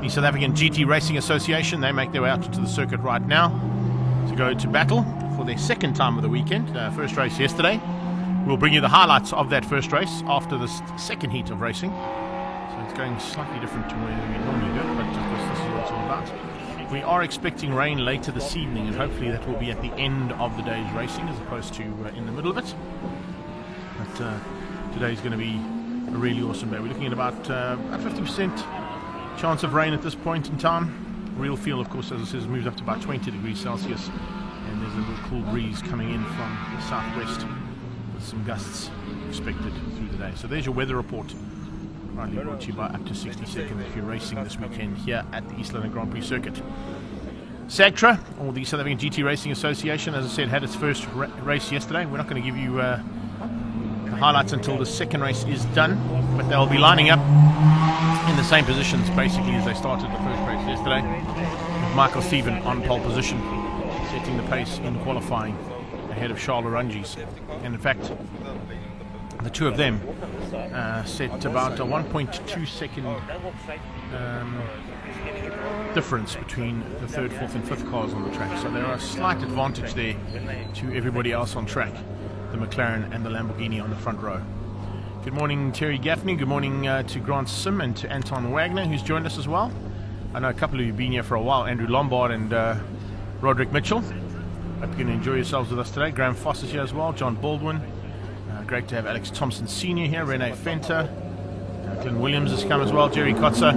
The South African GT Racing Association, they make their way out to the circuit right now to go to battle for their second time of the weekend. First race yesterday. We'll bring you the highlights of that first race after the second heat of racing. So it's going slightly different to where we normally do it, but of course this is what it's all about. We are expecting rain later this evening, and hopefully that will be at the end of the day's racing as opposed to in the middle of it. But today's going to be a really awesome day. We're looking at about 50% chance of rain at this point in time. Real feel, of course, as it says, moves up to about 20 degrees Celsius, and there's a little cool breeze coming in from the southwest with some gusts expected through the day. So there's your weather report, rightly brought to you by Up to 60 Seconds if you're racing this weekend here at the East London Grand Prix circuit. SAGTRA, or the South African GT Racing Association, as I said, had its first race yesterday. We're not going to give you the highlights until the second race is done, but they'll be lining up in the same positions basically as they started the first race yesterday, with Michael Stephen on pole position, setting the pace in qualifying ahead of Charles Arungi's. And in fact, the two of them set about a 1.2 second difference between the third, fourth and fifth cars on the track. So there are a slight advantage there to everybody else on track, the McLaren and the Lamborghini on the front row. Good morning, Terry Gaffney. Good morning to Grant Sim and to Anton Wagner, who's joined us as well. I know a couple of you have been here for a while, Andrew Lombard and Roderick Mitchell. Hope you're going to enjoy yourselves with us today. Graham Foss is here as well, John Baldwin. Great to have Alex Thompson Sr. here, Rene Fenter. Glenn Williams has come as well, Jerry Kotzer,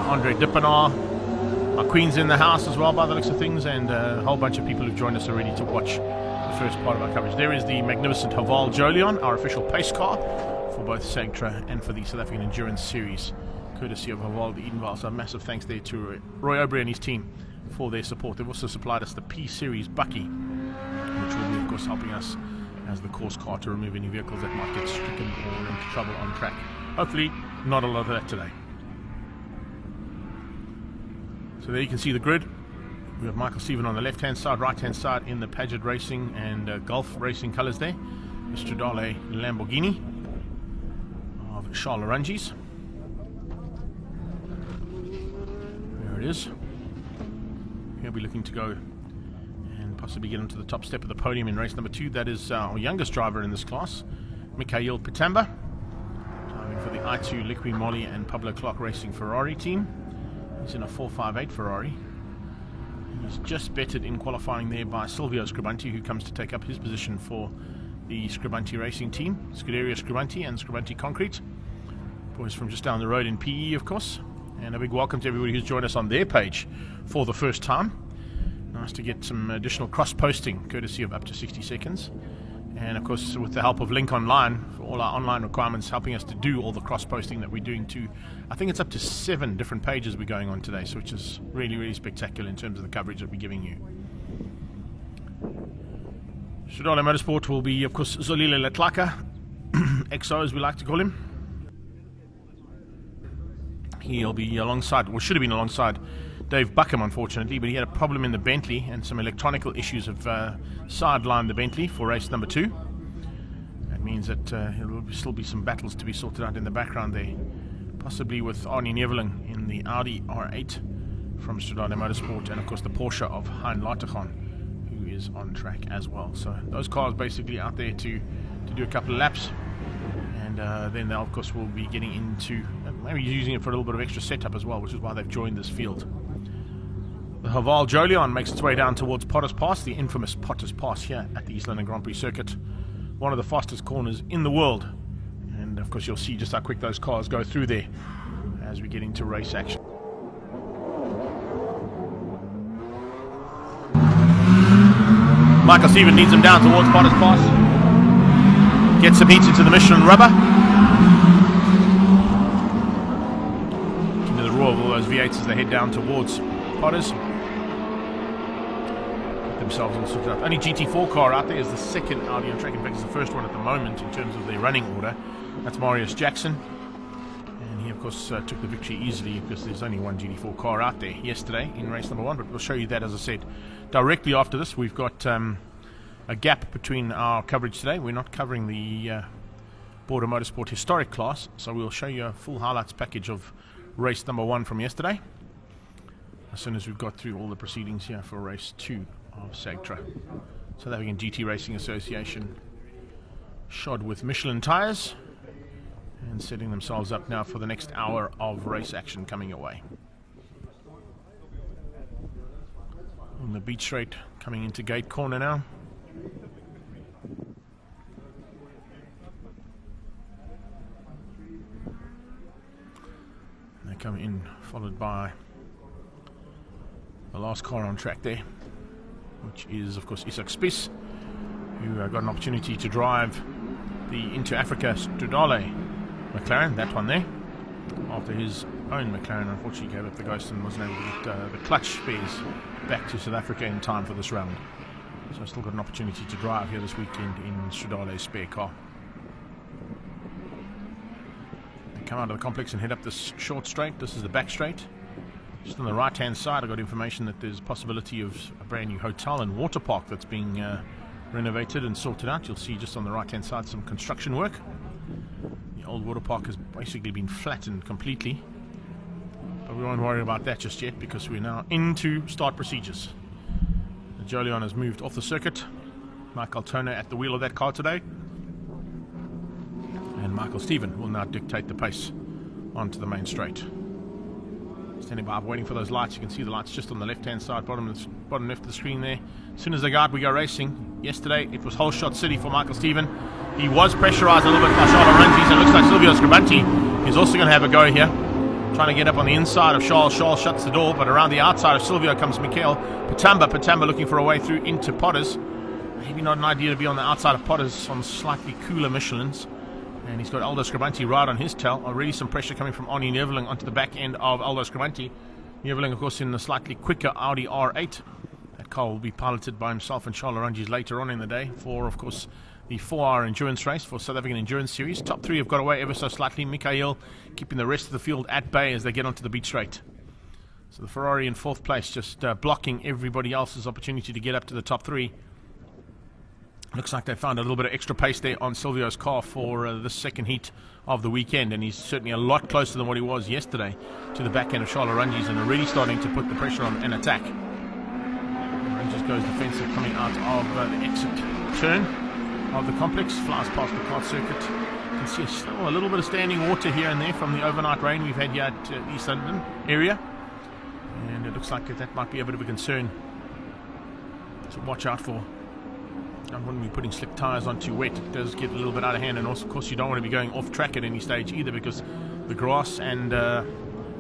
Andre Dippenaar. Our Queen's in the house as well by the looks of things, and a whole bunch of people who've joined us already to watch the first part of our coverage. There is the magnificent Haval Jolion, our official pace car for both SAGTRA and for the South African Endurance Series, courtesy of Haval de Edenvale. So a massive thanks there to Roy Obrey and his team for their support. They've also supplied us the P Series Bucky, which will be of course helping us as the course car to remove any vehicles that might get stricken or into trouble on track. Hopefully not a lot of that today. So there you can see the grid. We have Michael Stephen on the left hand side, right hand side in the Paget Racing and Gulf Racing colours there. The Stradale Lamborghini of Charles Arungi's. There it is. He'll be looking to go and possibly get onto the top step of the podium in race number 2. That is our youngest driver in this class, Mikhail Pitamba, driving for the I2 Liqui Moly and Pablo Clark Racing Ferrari team. He's in a 458 Ferrari. He's just bettered in qualifying there by Silvio Scribanti, who comes to take up his position for the Scribanti Racing team, Scuderia Scribanti and Scribanti Concrete. Boys from just down the road in PE, of course. And a big welcome to everybody who's joined us on their page for the first time. Nice to get some additional cross-posting, courtesy of Up to 60 Seconds. And of course, with the help of Link Online, for all our online requirements, helping us to do all the cross-posting that we're doing to, I think it's up to 7 different pages we're going on today, so which is really, really spectacular in terms of the coverage that we're giving you. Stradale Motorsport will be, of course, Zolile Letlaka, XO as we like to call him. He'll be alongside, or should have been alongside, Dave Buckham, unfortunately, but he had a problem in the Bentley and some electronical issues have sidelined the Bentley for race number 2. That means that there will still be some battles to be sorted out in the background there, possibly with Arnie Neveling in the Audi R8 from Stradale Motorsport, and of course the Porsche of Hein Lartigan, who is on track as well. So those cars basically out there to do a couple of laps, and then they of course will be getting into maybe using it for a little bit of extra setup as well, which is why they've joined this field. The Haval Jolion makes its way down towards Potters Pass, the infamous Potters Pass here at the East London Grand Prix circuit. One of the fastest corners in the world. And of course you'll see just how quick those cars go through there as we get into race action. Michael Stephen needs him down towards Potters Pass. Gets some heat into the Michelin rubber. Into the roar of all those V8s as they head down towards Potters. Themselves all sorted out. Only GT4 car out there is the second Audi on track. In fact, it's the first one at the moment in terms of their running order. That's Marius Jackson. And he, of course, took the victory easily because there's only one GT4 car out there yesterday in race number 1. But we'll show you that, as I said, directly after this. We've got a gap between our coverage today. We're not covering the Border Motorsport Historic class, so we'll show you a full highlights package of race number 1 from yesterday, as soon as we've got through all the proceedings here for race 2 of SAGTRA. South African GT Racing Association shod with Michelin tyres and setting themselves up now for the next hour of race action coming away. On the beach straight, coming into gate corner now. They come in, followed by the last car on track there, which is of course Isak Spies, who got an opportunity to drive the Into Africa Stradale McLaren, that one there, after his own McLaren unfortunately gave up the ghost and wasn't able to get the clutch spares back to South Africa in time for this round. So still got an opportunity to drive here this weekend in Stradale's spare car. They come out of the complex and head up this short straight. This is the back straight. Just on the right hand side I got information that there's a possibility of a brand new hotel and water park that's being renovated and sorted out. You'll see just on the right hand side some construction work. The old water park has basically been flattened completely, but we won't worry about that just yet because we're now into start procedures. The Jolion has moved off the circuit. Michael Toner at the wheel of that car today, and Michael Stephen will now dictate the pace onto the main straight. Standing by, waiting for those lights. You can see the lights just on the left hand side, bottom left of the screen there. As soon as they go out, we go racing. Yesterday it was whole shot city for Michael Stephen. He was pressurised a little bit by Charles Ranges. It looks like Silvio Scribanti is also going to have a go here, trying to get up on the inside of Charles. Charles shuts the door, but around the outside of Silvio comes Mikhail Patamba looking for a way through into Potters. Maybe not an idea to be on the outside of Potters on slightly cooler Michelins. And he's got Aldo Scribanti right on his tail. Already some pressure coming from Arnie Neveling onto the back end of Aldo Scribanti. Neveling, of course, in the slightly quicker Audi R8. That car will be piloted by himself and Charles Ranges later on in the day for, of course, the 4-hour endurance race for South African Endurance Series. Top 3 have got away ever so slightly. Mikhail keeping the rest of the field at bay as they get onto the beach straight. So the Ferrari in 4th place, just blocking everybody else's opportunity to get up to the top 3. Looks like they found a little bit of extra pace there on Silvio's car for the second heat of the weekend, and he's certainly a lot closer than what he was yesterday to the back end of Charles Ranges, and already starting to put the pressure on an attack. Ranges goes defensive coming out of the exit turn of the complex, flies past the kart circuit. You can see still a little bit of standing water here and there from the overnight rain we've had here at East London area, and it looks like that might be a bit of a concern to watch out for. I wouldn't be putting slick tyres on too wet. It does get a little bit out of hand, and also, of course, you don't want to be going off track at any stage either, because the grass and the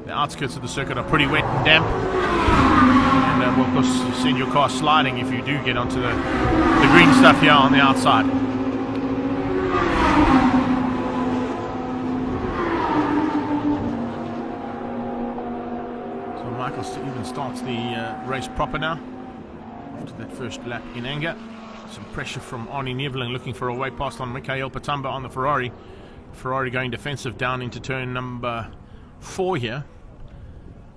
outskirts of the circuit are pretty wet and damp, and will of course send your car sliding if you do get onto the green stuff here on the outside. So Michael Stephen starts the race proper now after that first lap in anger. Some pressure from Arnie Neveling looking for a way past on Mikhail Patamba on the Ferrari. Ferrari going defensive down into turn number 4 here.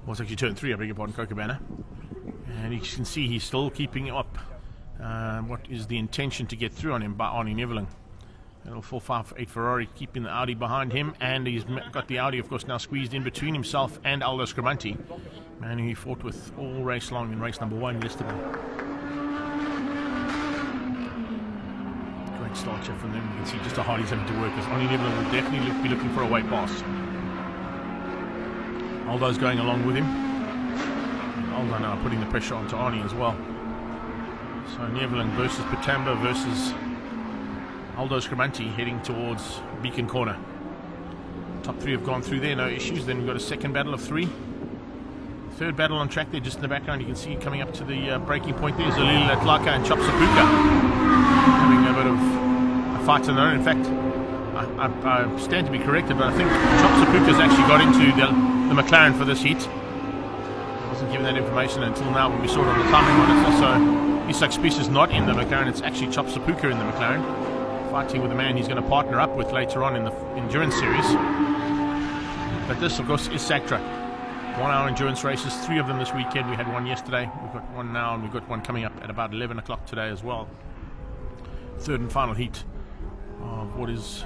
Well, it's actually turn 3, I beg your pardon, Kocabana. And you can see he's still keeping up what is the intention to get through on him by Arnie Neveling. Little 458 Ferrari keeping the Audi behind him, and he's got the Audi, of course, now squeezed in between himself and Aldo Scribanti, man who he fought with all race long in race number 1 yesterday. Great start here from them. You can see just how hard he's having to work, because Arnie Neveling will definitely be looking for a way pass. Aldo's going along with him, and Aldo now putting the pressure onto Arnie as well. So Neveling versus Patamba versus Aldo Scribanti heading towards Beacon Corner. Top 3 have gone through there, no issues. Then we've got a second battle of 3. Third battle on track there, just in the background. You can see coming up to the breaking point there, Zalili Latlaka and Chop Sapuka having a bit of a fight on their own. In fact, I stand to be corrected, but I think Chop Sapuka's actually got into the McLaren for this heat. I wasn't given that information until now when we saw it on the timing one. It's also Isak Spies is not in the McLaren, it's actually Chop Sapuka in the McLaren, fighting with the man he's going to partner up with later on in the endurance series. But this, of course, is SAGTRA. 1-hour endurance races, 3 of them this weekend. We had one yesterday, we've got one now, and we've got one coming up at about 11 o'clock today as well. Third and final heat of what is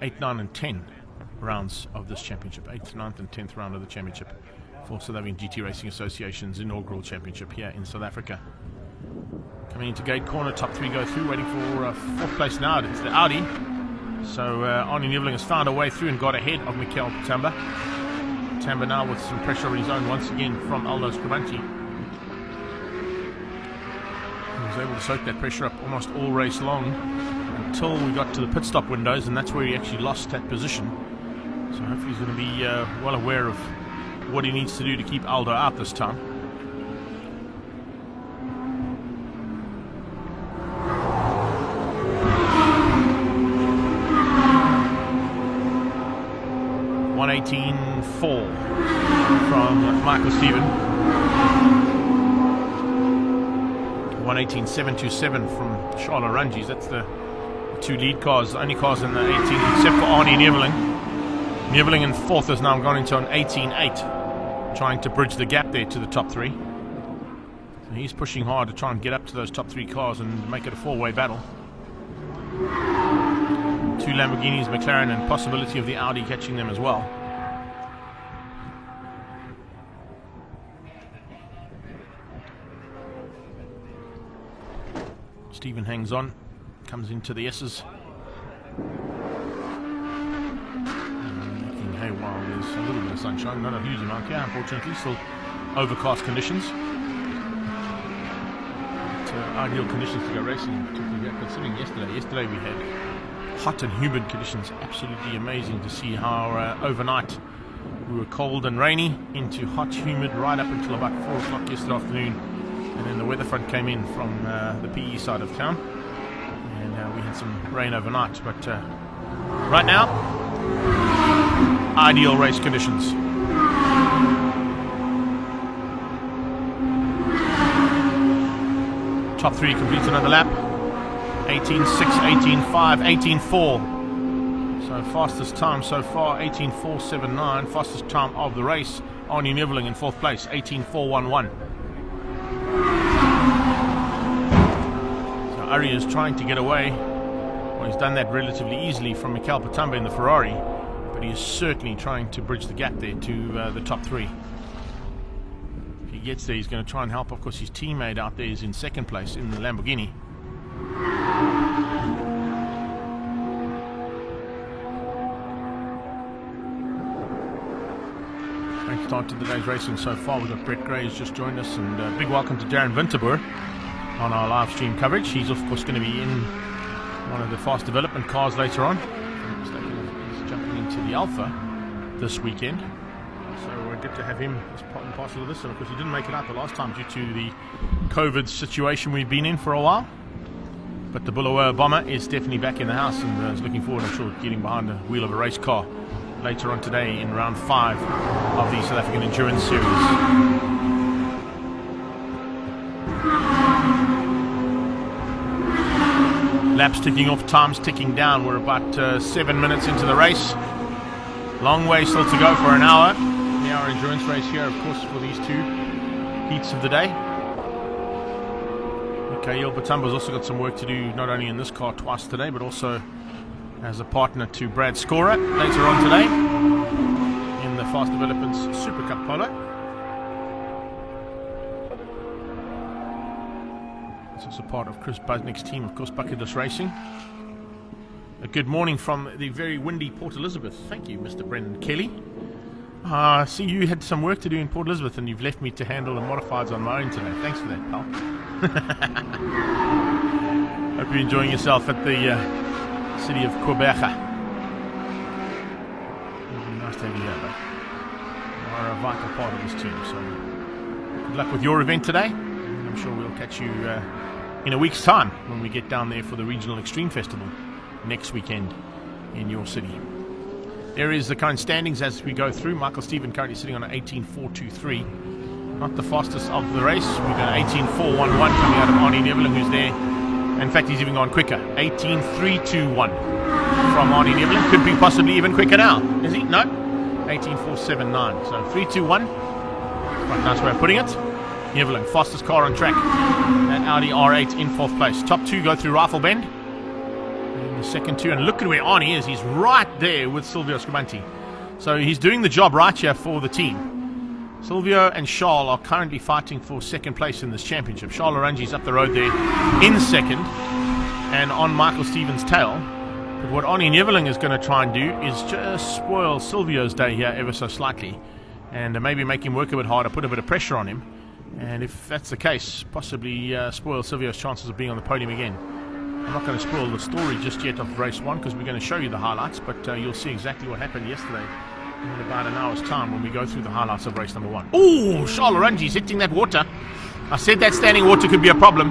8, 9 and 10 rounds of this championship, 8th, 9th and 10th round of the championship for South African GT Racing Association's inaugural championship here in South Africa. Coming into gate corner, top 3 go through, waiting for 4th place now. It's the Audi. So Arnie Neveling has found a way through and got ahead of Michael Patamba. Patamba now with some pressure of his own once again from Aldo Scrivanti. He was able to soak that pressure up almost all race long until we got to the pit stop windows, and that's where he actually lost that position. So hopefully he's going to be well aware of what he needs to do to keep Aldo out this time. .118.4 from Michael Stephen. 118.727 from Charlotte Ranges. That's the 2 lead cars, the only cars in the 18, except for Arnie Neveling. Neveling in 4th has now gone into an 18.8, trying to bridge the gap there to the top 3. So he's pushing hard to try and get up to those top 3 cars and make it a 4-way battle. 2 Lamborghinis, McLaren, and possibility of the Audi catching them as well. Stephen hangs on, comes into the S's. Making hay while there's a little bit of sunshine, not a huge amount here, unfortunately, still overcast conditions. But, ideal conditions to go racing, particularly considering yesterday. Yesterday we had hot and humid conditions. Absolutely amazing to see how overnight we were cold and rainy into hot, humid right up until about 4 o'clock yesterday afternoon, and then the weather front came in from the PE side of town, and we had some rain overnight. But right now, ideal race conditions. Top 3 completes another lap. 18.6, 18.5, 18.4. So fastest time so far, 18.479. Fastest time of the race, Arnie Neveling in 4th place, 18.411. So Ari is trying to get away. Well, he's done that relatively easily from Michael Patamba in the Ferrari, but he is certainly trying to bridge the gap there to the top 3. If he gets there, he's going to try and help. Of course, his teammate out there is in 2nd place in the Lamborghini. Great start to today's racing so far. We've got Brett Gray who's just joined us, and a big welcome to Darren Winterboer on our live stream coverage. He's of course going to be in one of the fast development cars later on. He's jumping into the Alpha this weekend, so we're good to have him as part and parcel of this. And of course he didn't make it out the last time due to the COVID situation we've been in for a while. But the Bulawayo Bomber is definitely back in the house and is looking forward, I'm sure, to getting behind the wheel of a race car later on today in round 5 of the South African Endurance Series. Laps ticking off, times ticking down. We're about 7 minutes into the race. Long way still to go for an hour. The hour endurance race here, of course, for these 2 heats of the day. Michael Patamba's also got some work to do, not only in this car twice today, but also as a partner to Brad Scorer later on today in the Fast Developments Super Cup Polo. It's also part of Chris Busnick's team, of course, Bucket List Racing. A good morning from the very windy Port Elizabeth. Thank you, Mr. Brendan Kelly. I see you had some work to do in Port Elizabeth and you've left me to handle the modifieds on my own today. Thanks for that, pal. Hope you're enjoying yourself at the city of Quebeca. It'll be nice to have you here, but you are a vital part of this team. So good luck with your event today. And I'm sure we'll catch you in a week's time when we get down there for the Regional Extreme Festival next weekend in your city. There is the current standings as we go through. Michael Stephen currently sitting on an 18.423. Not the fastest of the race. We've got 18.411 coming out of Arnie Neveling, who's there. In fact, he's even gone quicker. 18.321 from Arnie Neveling. Could be possibly even quicker now. Is he? No. 18.479. So 321. Quite a nice way of putting it. Neveling, fastest car on track. That Audi R8 in 4th place. Top 2 go through Rifle Bend. And in the second two. And look at where Arnie is. He's right there with Silvio Scribanti. So he's doing the job right here for the team. Silvio and Charles are currently fighting for second place in this championship. Charles Orangi's up the road there in second and on Michael Stevens' tail. But what Arnie Neveling is going to try and do is just spoil Silvio's day here ever so slightly. And maybe make him work a bit harder, put a bit of pressure on him. And if that's the case, possibly spoil Silvio's chances of being on the podium again. I'm not going to spoil the story just yet of race 1 because we're going to show you the highlights. But you'll see exactly what happened yesterday in about an hour's time when we go through the highlights of race number 1. Oh, Charles Orangi's hitting that water. I said that standing water could be a problem.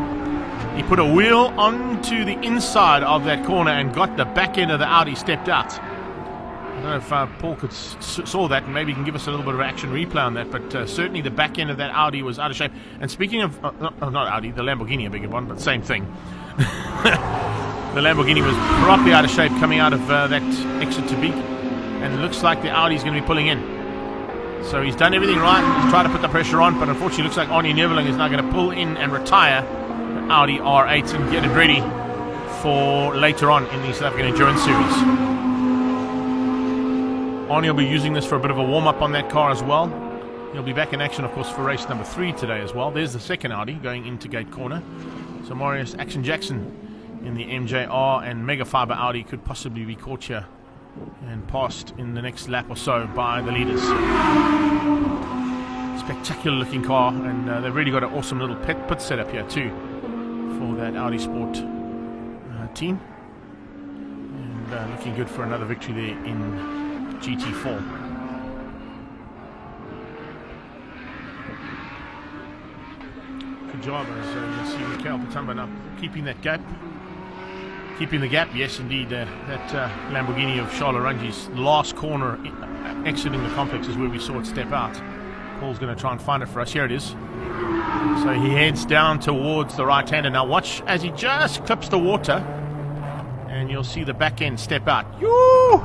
He put a wheel onto the inside of that corner and got the back end of the Audi stepped out. I don't know if Paul saw that, and maybe he can give us a little bit of action replay on that, but certainly the back end of that Audi was out of shape. And speaking of, not Audi, the Lamborghini, a bigger one, but same thing. The Lamborghini was properly out of shape coming out of that exit to Beek. And it looks like the Audi's going to be pulling in. So he's done everything right. He's tried to put the pressure on, but unfortunately it looks like Arnie Neveling is now going to pull in and retire the Audi R8 and get it ready for later on in the South African Endurance Series. Arnie will be using this for a bit of a warm-up on that car as well. He'll be back in action, of course, for race number 3 today as well. There's the second Audi going into gate corner. So Marius Action Jackson in the MJR and Mega Fiber Audi could possibly be caught here and passed in the next lap or so by the leaders. Spectacular looking car, and they've really got an awesome little pit setup here too for that Audi Sport team, and looking good for another victory there in GT4. Good job, as you see Mikhail Patamba now keeping that gap. Keeping the gap, yes indeed. That Lamborghini of Charles Orangi's last corner exiting the complex is where we saw it step out. Paul's going to try and find it for us. Here it is. So he heads down towards the right hander. Now watch as he just clips the water and you'll see the back end step out. Yoo!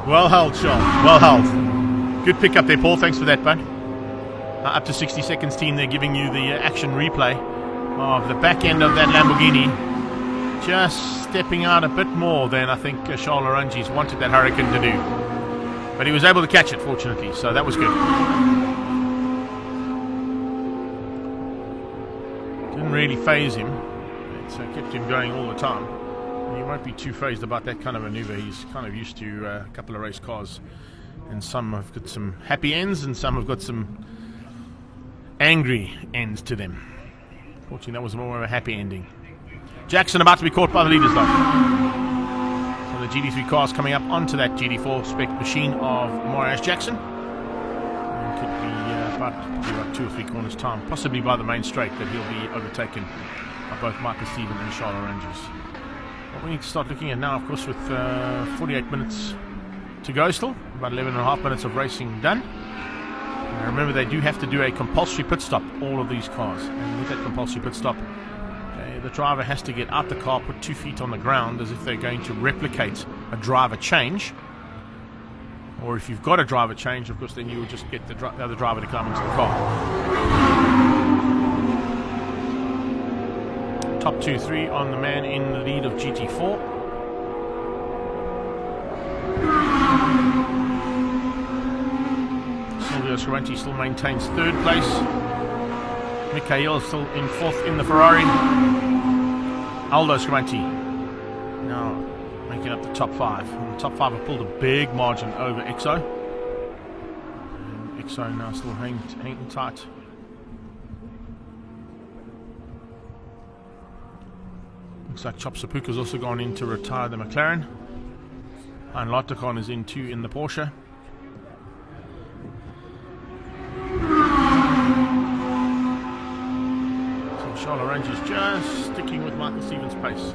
Well held, Charles. Well held. Good pick up there, Paul. Thanks for that, bud. Up to 60 seconds team, they're giving you the action replay of the back end of that Lamborghini. Just stepping out a bit more than I think Charles Orangi's wanted that Hurricane to do. But he was able to catch it, fortunately, so that was good. Didn't really faze him. It kept him going all the time. And he won't be too phased about that kind of maneuver. He's kind of used to a couple of race cars. And some have got some happy ends and some have got some angry ends to them. Fortunately, that was more of a happy ending. Jackson about to be caught by the leaders though. So the GD3 cars coming up onto that GD4 spec machine of Marius Jackson. And could be about 2 or 3 corners time, possibly by the main straight, that he'll be overtaken by both Michael Stevens and Charles Orangi's. What we need to start looking at now, of course, with 48 minutes to go still, about 11.5 minutes of racing done. And remember, they do have to do a compulsory pit stop, all of these cars. And with that compulsory pit stop, the driver has to get out the car, put 2 feet on the ground as if they're going to replicate a driver change. Or if you've got a driver change, of course, then you would just get the other driver to come into the car. Top 2-3 on the man in the lead of GT4. Silvio Scribanti still maintains 3rd place. Mikhail still in 4th in the Ferrari. Aldo Scribanti now making up the top 5. And the top 5 have pulled a big margin over Exo. And Exo now still hanging tight. Looks like Chop Sapuka's also gone in to retire the McLaren. And Lotacon is in 2 in the Porsche. Charles Orangi's just sticking with Michael Stevens' pace.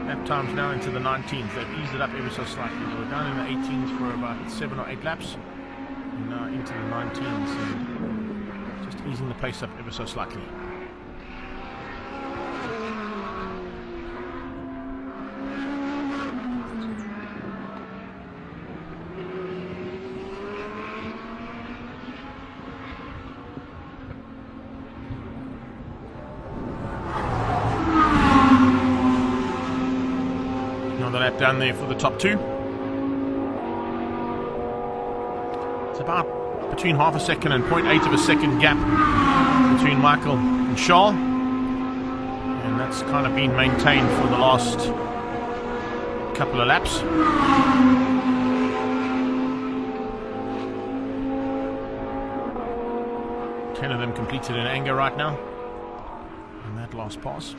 Lap times now into the 19s. They've eased it up ever so slightly. They were down in the 18s for about 7 or 8 laps. And now into the 19s. And just easing the pace up ever so slightly. that down there for the top two. It's about between half a second and 0.8 of a second gap between Michael and Charles, and that's kind of been maintained for the last couple of laps. 10 of them completed in anger right now in that last pass.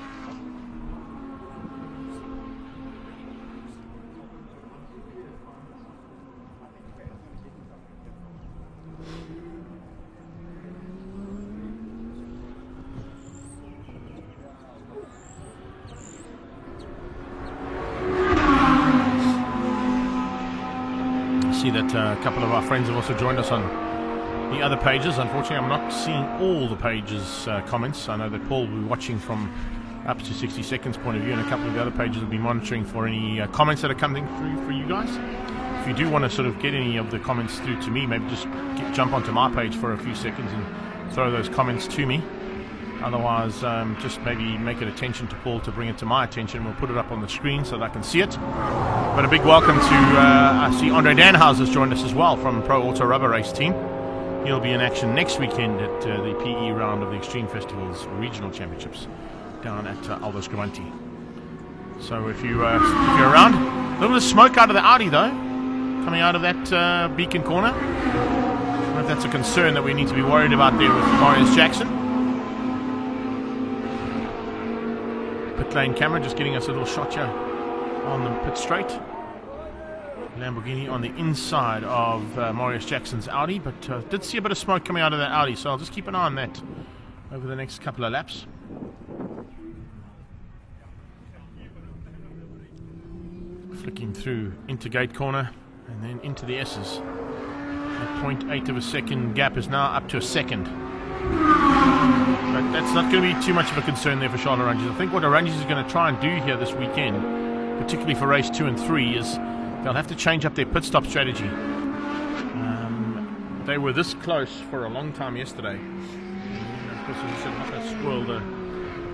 See that a couple of our friends have also joined us on the other pages. Unfortunately, I'm not seeing all the pages' comments. I know that Paul will be watching from up to 60 seconds point of view, and a couple of the other pages will be monitoring for any comments that are coming through for you guys. If you do want to sort of get any of the comments through to me, maybe just jump onto my page for a few seconds and throw those comments to me. Otherwise, just maybe make it attention to Paul to bring it to my attention. We'll put it up on the screen so that I can see it. But a big welcome to, I see Andre Danhauser's joined us as well from Pro Auto Rubber Race team. He'll be in action next weekend at the PE round of the Extreme Festival's Regional Championships down at Aldo Scrivanti. So if you're around, a little bit of smoke out of the Audi though, coming out of that beacon corner. I don't know if that's a concern that we need to be worried about there with Marius Jackson. Pit lane camera just getting us a little shot here on the pit straight. Lamborghini on the inside of Marius Jackson's Audi, but did see a bit of smoke coming out of that Audi, so I'll just keep an eye on that over the next couple of laps. Flicking through into gate corner and then into the S's. That 0.8 of a second gap is now up to a second. But that's not going to be too much of a concern there for Charles Arranges. I think what Arranges is going to try and do here this weekend, particularly for race 2 and 3, is they'll have to change up their pit stop strategy. They were this close for a long time yesterday. And of course, as I said, I'm not going to spoil the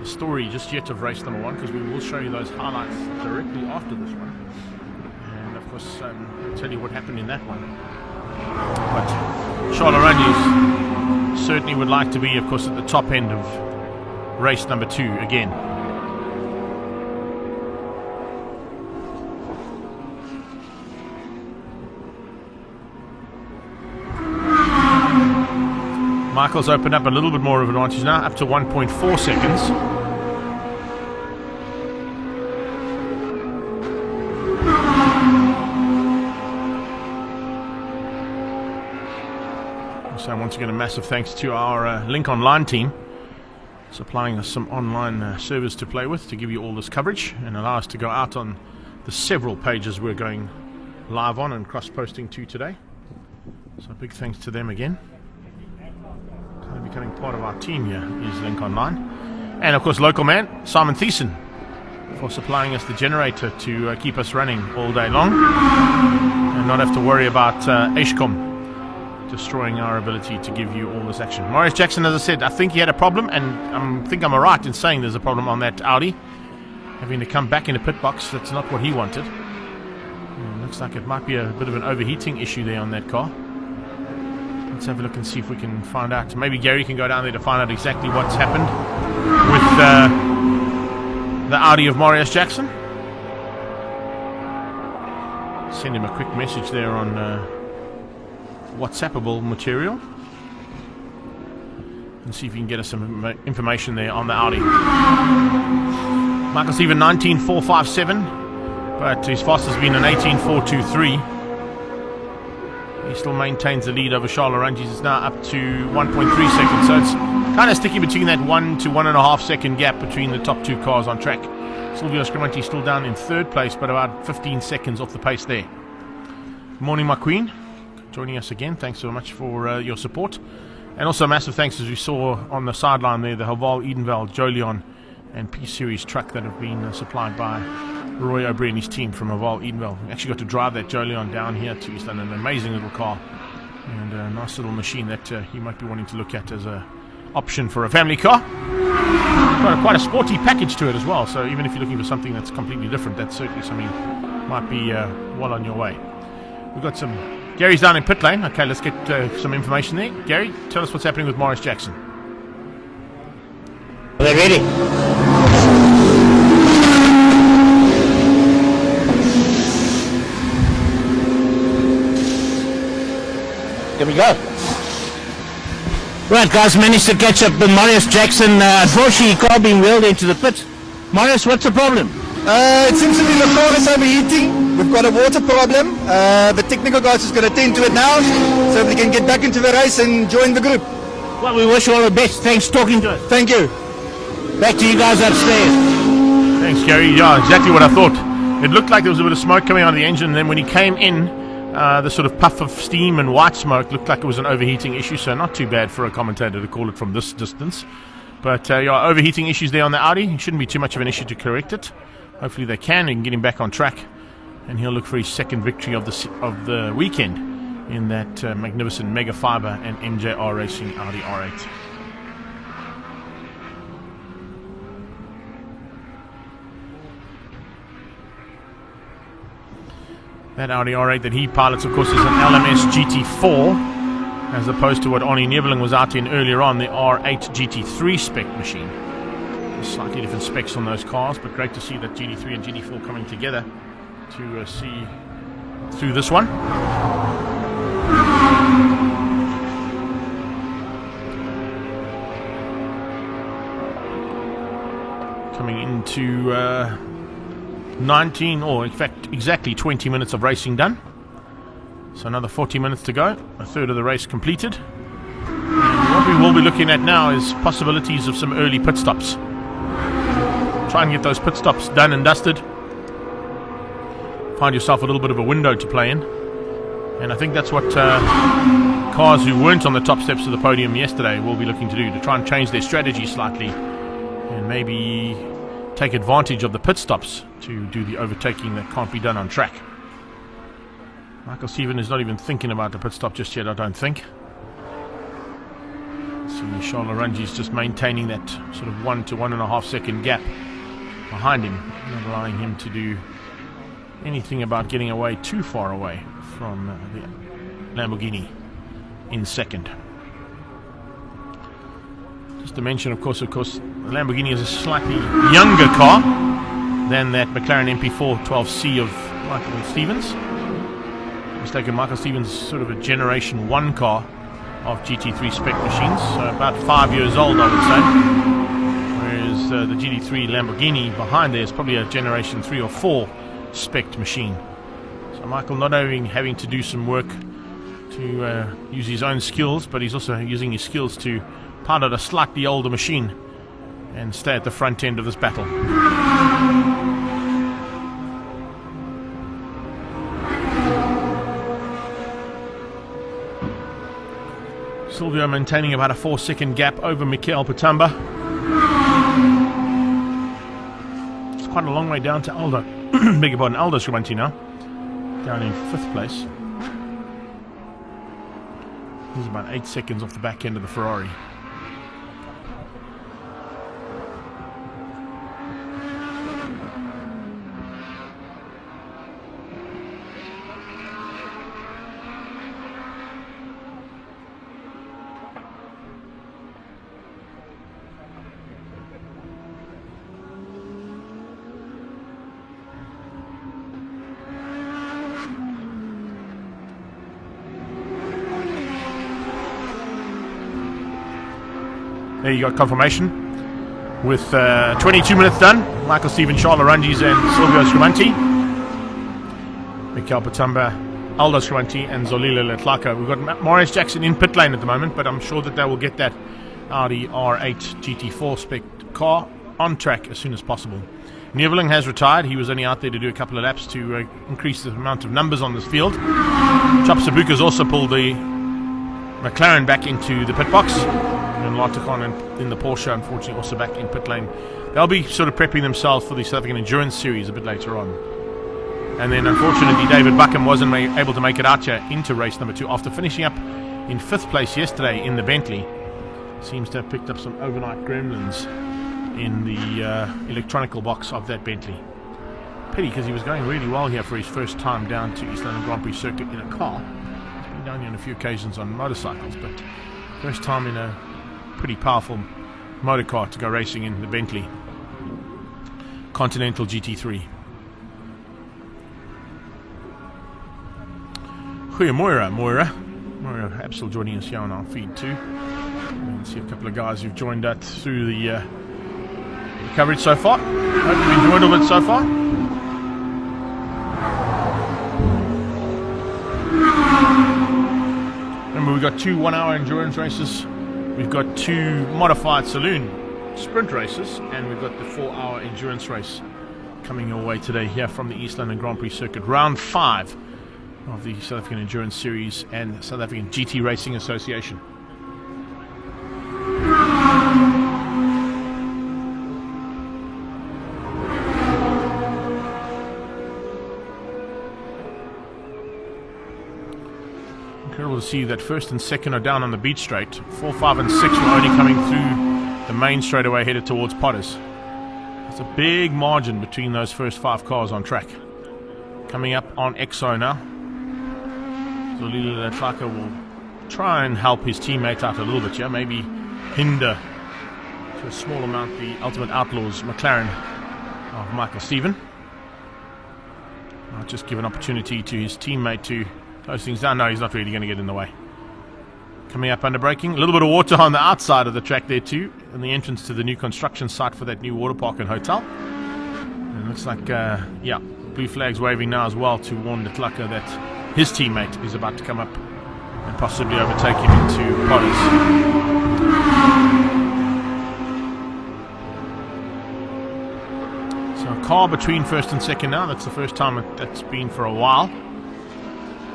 story just yet of race number 1, because we will show you those highlights directly after this one. And of course, I'll tell you what happened in that one. But Charles Arranges certainly would like to be, of course, at the top end of race number 2 again. Michael's opened up a little bit more of an advantage now, up to 1.4 seconds. So once again, a massive thanks to our Link Online team, supplying us some online servers to play with to give you all this coverage and allow us to go out on the several pages we're going live on and cross-posting to today. So big thanks to them again. Kind of becoming part of our team here is Link Online. And of course, local man, Simon Thiessen, for supplying us the generator to keep us running all day long and not have to worry about Eskom destroying our ability to give you all this action. Marius Jackson, as I said, I think he had a problem, and I think I'm right in saying there's a problem on that Audi. Having to come back in the pit box, that's not what he wanted. Looks like it might be a bit of an overheating issue there on that car. Let's have a look and see if we can find out. Maybe Gary can go down there to find out exactly what's happened with the Audi of Marius Jackson. Send him a quick message there on WhatsAppable material and see if you can get us some information there on the Audi. Michael Steven 19.457, but his fastest has been an 18.423. He still maintains the lead over Charles Arranges. It's now up to 1.3 seconds, so it's kind of sticky between that 1 to 1.5 second gap between the top two cars on track. Silvio Scrimanti still down in third place, but about 15 seconds off the pace there. Good morning, my queen. Joining us again. Thanks so much for your support. And also massive thanks, as we saw on the sideline there, the Haval, Edenvale, Jolion and P-Series truck that have been supplied by Roy O'Brien and his team from Haval, Edenvale. We actually got to drive that Jolion down here to East London. An amazing little car and a nice little machine that you might be wanting to look at as an option for a family car. Got quite a sporty package to it as well, so even if you're looking for something that's completely different, that's certainly something might be well on your way. We've got some... Gary's down in pit lane. Okay, let's get some information there. Gary, tell us what's happening with Morris Jackson. Are they ready? Here we go. Right, guys, managed to catch up with Morris Jackson. Unfortunately, car being wheeled into the pit. Morris, what's the problem? It seems to be the car is overheating. We've got a water problem. The technical guys is going to tend to it now, so we can get back into the race and join the group. Well, we wish you all the best. Thanks for talking to us. Thank you. Back to you guys upstairs. Thanks, Gary. Yeah, exactly what I thought. It looked like there was a bit of smoke coming out of the engine, and then when he came in, the sort of puff of steam and white smoke looked like it was an overheating issue, so not too bad for a commentator to call it from this distance. But yeah, overheating issues there on the Audi. It shouldn't be too much of an issue to correct it. Hopefully they can get him back on track, and he'll look for his second victory of the weekend in that magnificent Mega Fiber and MJR Racing Audi R8. That Audi R8 that he pilots, of course, is an LMS GT4, as opposed to what Arnie Neveling was out in earlier on, the R8 GT3 spec machine. Slightly different specs on those cars, but great to see that GT3 and GT4 coming together to see through this one. Coming into 19, or in fact exactly 20 minutes of racing done. So another 40 minutes to go, a third of the race completed. And what we will be looking at now is possibilities of some early pit stops. Try and get those pit stops done and dusted. Find yourself a little bit of a window to play in. And I think that's what cars who weren't on the top steps of the podium yesterday will be looking to do, to try and change their strategy slightly and maybe take advantage of the pit stops to do the overtaking that can't be done on track. Michael Stephen is not even thinking about the pit stop just yet, I don't think. See, Charles Laranji's just maintaining that sort of 1 to 1.5 second gap behind him, not allowing him to do anything about getting away too far away from the Lamborghini in second. Just to mention, of course, the Lamborghini is a slightly younger car than that McLaren MP4 12C of Michael Stevens. Mistaken, Michael Stevens is sort of a Generation 1 car of GT3 spec machines, so about 5 years old, I would say. Whereas the GT3 Lamborghini behind there is probably a Generation 3 or 4 spec machine. So Michael not only having to do some work to use his own skills, but he's also using his skills to pilot a slightly older machine and stay at the front end of this battle. Silvio maintaining about a 4-second gap over Michael Patamba. It's quite a long way down to Aldo. Beg your pardon, Aldo Scribanti now. Down in 5th place. He's about 8 seconds off the back end of the Ferrari. There you got confirmation. With 22 minutes done, Michael Stephen, Charles Laranjis and Silvio Scribanti. Michael Patamba, Aldo Scribanti and Zolile Letlaka. We've got Morris Jackson in pit lane at the moment, but I'm sure that they will get that Audi R8 GT4 spec car on track as soon as possible. Neveling has retired. He was only out there to do a couple of laps to increase the amount of numbers on this field. Chop Sabuka's also pulled the McLaren back into the pit box. And Larticon in the Porsche, unfortunately, also back in pit lane. They'll be sort of prepping themselves for the South African Endurance Series a bit later on. And then, unfortunately, David Buckham wasn't able to make it out here into race number 2 after finishing up in 5th place yesterday in the Bentley. Seems to have picked up some overnight gremlins in the electronical box of that Bentley. Pity, because he was going really well here for his first time down to East London Grand Prix circuit in a car. He's been down here on a few occasions on motorcycles, but first time in a pretty powerful motor car to go racing in the Bentley Continental GT3. Goeiemorgen, Moira. Moira Absol joining us here on our feed too. And see a couple of guys who've joined us through the coverage so far. Hope you've enjoyed all of it so far. Remember, we've got 2 1-hour endurance races. We've got 2 modified saloon sprint races, and we've got the 4-hour endurance race coming your way today here from the East London Grand Prix circuit, round 5 of the South African Endurance Series and South African GT Racing Association. Incredible to see that first and second are down on the beach straight. 4, 5 and 6 were only coming through the main straightaway headed towards Potters. There's a big margin between those first 5 cars on track. Coming up on EXO now. Zolile Tlaka will try and help his teammate out a little bit here, maybe hinder to a small amount the Ultimate Outlaws McLaren of Michael Stephen. I'll just give an opportunity to his teammate to close things down. No, he's not really going to get in the way. Coming up under braking, a little bit of water on the outside of the track there too, and the entrance to the new construction site for that new water park and hotel. And it looks like, yeah, blue flag's waving now as well to warn the Tlaka that his teammate is about to come up and possibly overtake him into Potters. So a car between first and second now. That's the first time that's been for a while.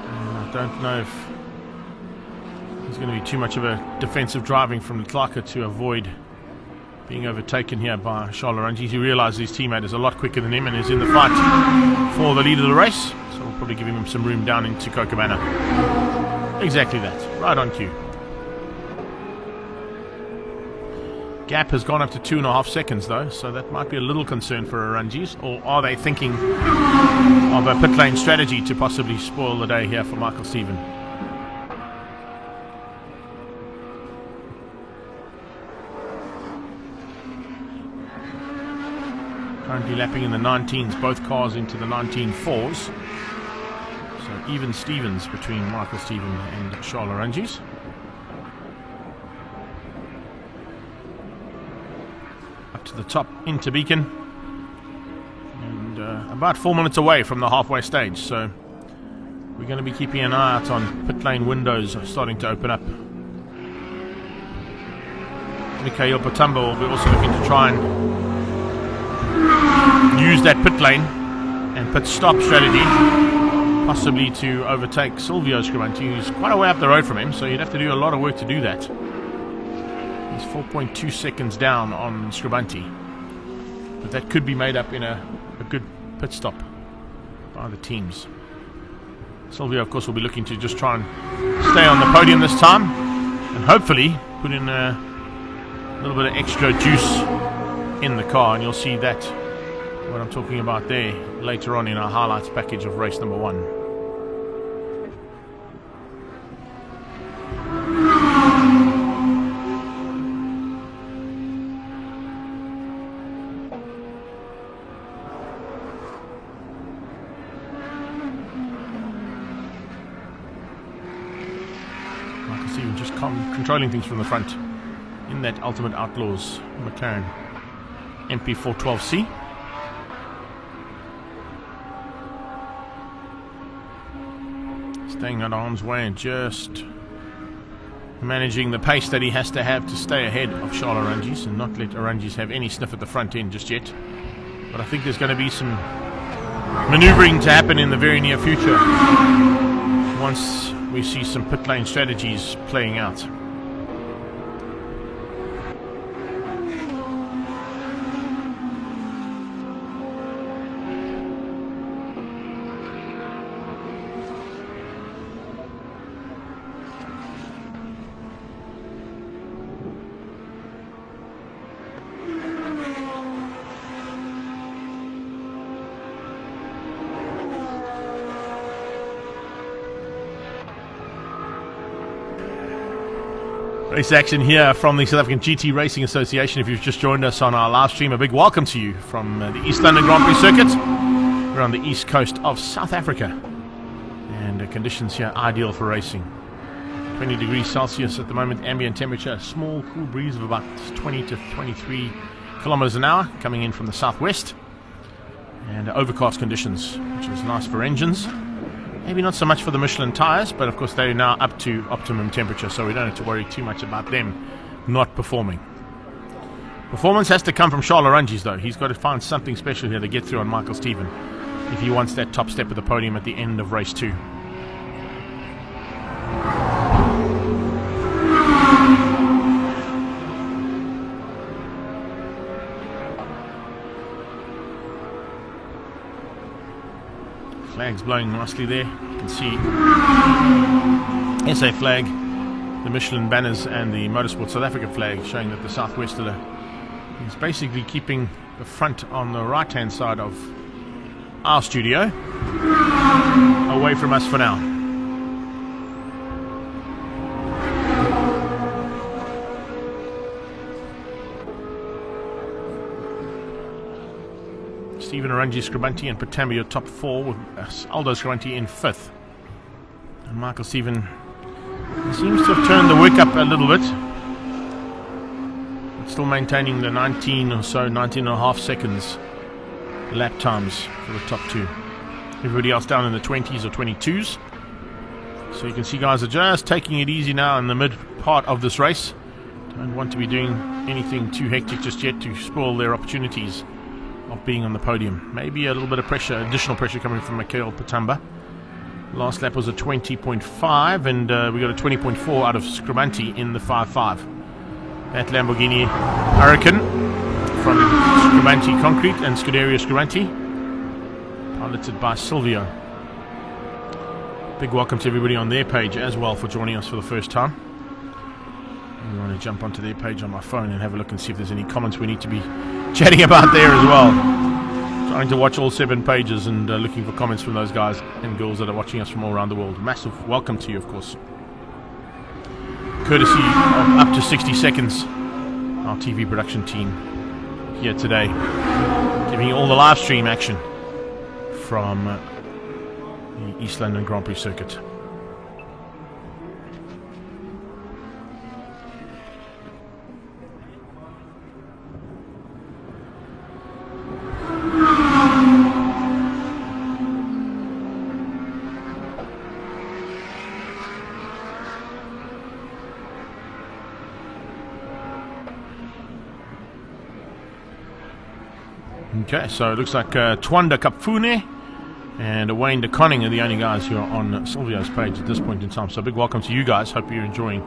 I don't know if there's going to be too much of a defensive driving from Tlaka to avoid being overtaken here by Charles Rangi. He realizes his teammate is a lot quicker than him and is in the fight for the lead of the race. So we'll probably give him some room down into Cochabana. Exactly that. Right on cue. Gap has gone up to 2.5 seconds though, so that might be a little concern for Rangi's. Or are they thinking of a pit lane strategy to possibly spoil the day here for Michael Stephen? Currently lapping in the 19s, both cars into the 19.4s. So even Stevens between Michael Stephen and Charles Rangi's. Up to the top into Beacon. And about 4 minutes away from the halfway stage. So we're going to be keeping an eye out on pit lane windows starting to open up. Mikhail Patamba will be also looking to try and use that pit lane and pit stop strategy, possibly to overtake Silvio Scribanti, who's quite a way up the road from him, so you'd have to do a lot of work to do that. He's 4.2 seconds down on Scribanti, but that could be made up in a good pit stop by the teams. Silvio, of course, will be looking to just try and stay on the podium this time and hopefully put in a little bit of extra juice in the car, and you'll see that what I'm talking about there later on in our highlights package of race number 1. Michael Stephen just controlling things from the front in that Ultimate Outlaws McLaren MP412C. Staying at arm's way and just managing the pace that he has to have to stay ahead of Charles Arangis and not let Arangis have any sniff at the front end just yet. But I think there's going to be some maneuvering to happen in the very near future once we see some pit lane strategies playing out. Race action here from the South African GT Racing Association. If you've just joined us on our live stream, a big welcome to you from the East London Grand Prix circuit. We're on the east coast of South Africa, and conditions here ideal for racing. 20 degrees Celsius at the moment, ambient temperature, a small cool breeze of about 20 to 23 kilometers an hour coming in from the southwest, and overcast conditions, which is nice for engines. Maybe not so much for the Michelin tyres, but of course they're now up to optimum temperature, so we don't have to worry too much about them not performing. Performance has to come from Charles Arungi's though. He's got to find something special here to get through on Michael Stephen if he wants that top step of the podium at the end of race 2. Flags blowing nicely there. You can see SA flag, the Michelin banners, and the Motorsport South Africa flag showing that the Southwesterner is basically keeping the front on the right hand side of our studio away from us for now. Stephen Arungi, Scribanti and Patambi are top 4, with Aldo Scribanti in 5th. And Michael Stephen seems to have turned the work up a little bit. But still maintaining the 19 or so, 19 and a half seconds lap times for the top 2. Everybody else down in the 20s or 22s. So you can see guys are just taking it easy now in the mid part of this race. Don't want to be doing anything too hectic just yet to spoil their opportunities of being on the podium. Maybe a little bit of pressure, additional pressure coming from Mikhail Patamba. Last lap was a 20.5 and we got a 20.4 out of Scribanti in the 5.5. That Lamborghini Huracan from Scribanti Concrete and Scuderia Scribanti, piloted by Silvio. Big welcome to everybody on their page as well for joining us for the first time. I'm going to jump onto their page on my phone and have a look and see if there's any comments we need to be chatting about there as well. Trying to watch all 7 pages and looking for comments from those guys and girls that are watching us from all around the world. Massive welcome to you, of course. Courtesy of Up to 60 Seconds, our TV production team here today, giving you all the live stream action from the East London Grand Prix circuit. Okay, so it looks like Twanda Kapfune and Wayne de Conning are the only guys who are on Silvio's page at this point in time. So big welcome to you guys. Hope you're enjoying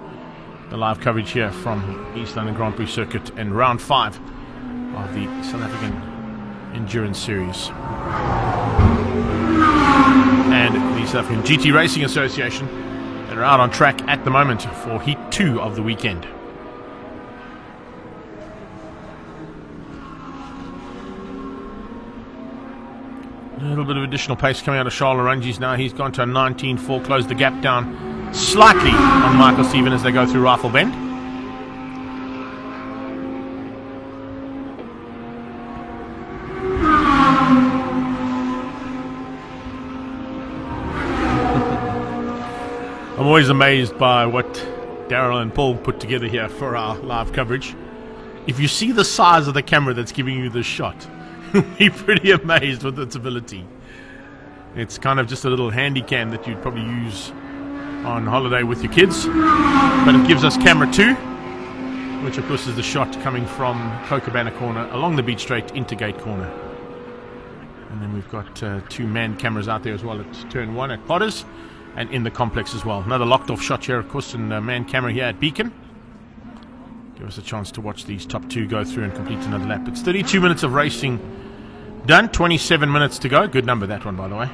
the live coverage here from East London Grand Prix circuit and round 5 of the South African Endurance Series. And the South African GT Racing Association that are out on track at the moment for Heat 2 of the weekend. A little bit of additional pace coming out of Charles Arungi's now. He's gone to a 19.4, closed the gap down slightly on Michael Stephen as they go through Rifle Bend. I'm always amazed by what Daryl and Paul put together here for our live coverage. If you see the size of the camera that's giving you this shot, you'll be pretty amazed with its ability. It's kind of just a little handy cam that you'd probably use on holiday with your kids, but it gives us camera 2, which of course is the shot coming from Cochabana corner along the beach straight into gate corner. And then we've got 2 manned cameras out there as well at turn 1 at Potters and in the complex as well. Another locked off shot here, of course, and a manned camera here at Beacon. Give us a chance to watch these top 2 go through and complete another lap. It's 32 minutes of racing done, 27 minutes to go. Good number, that one, by the way.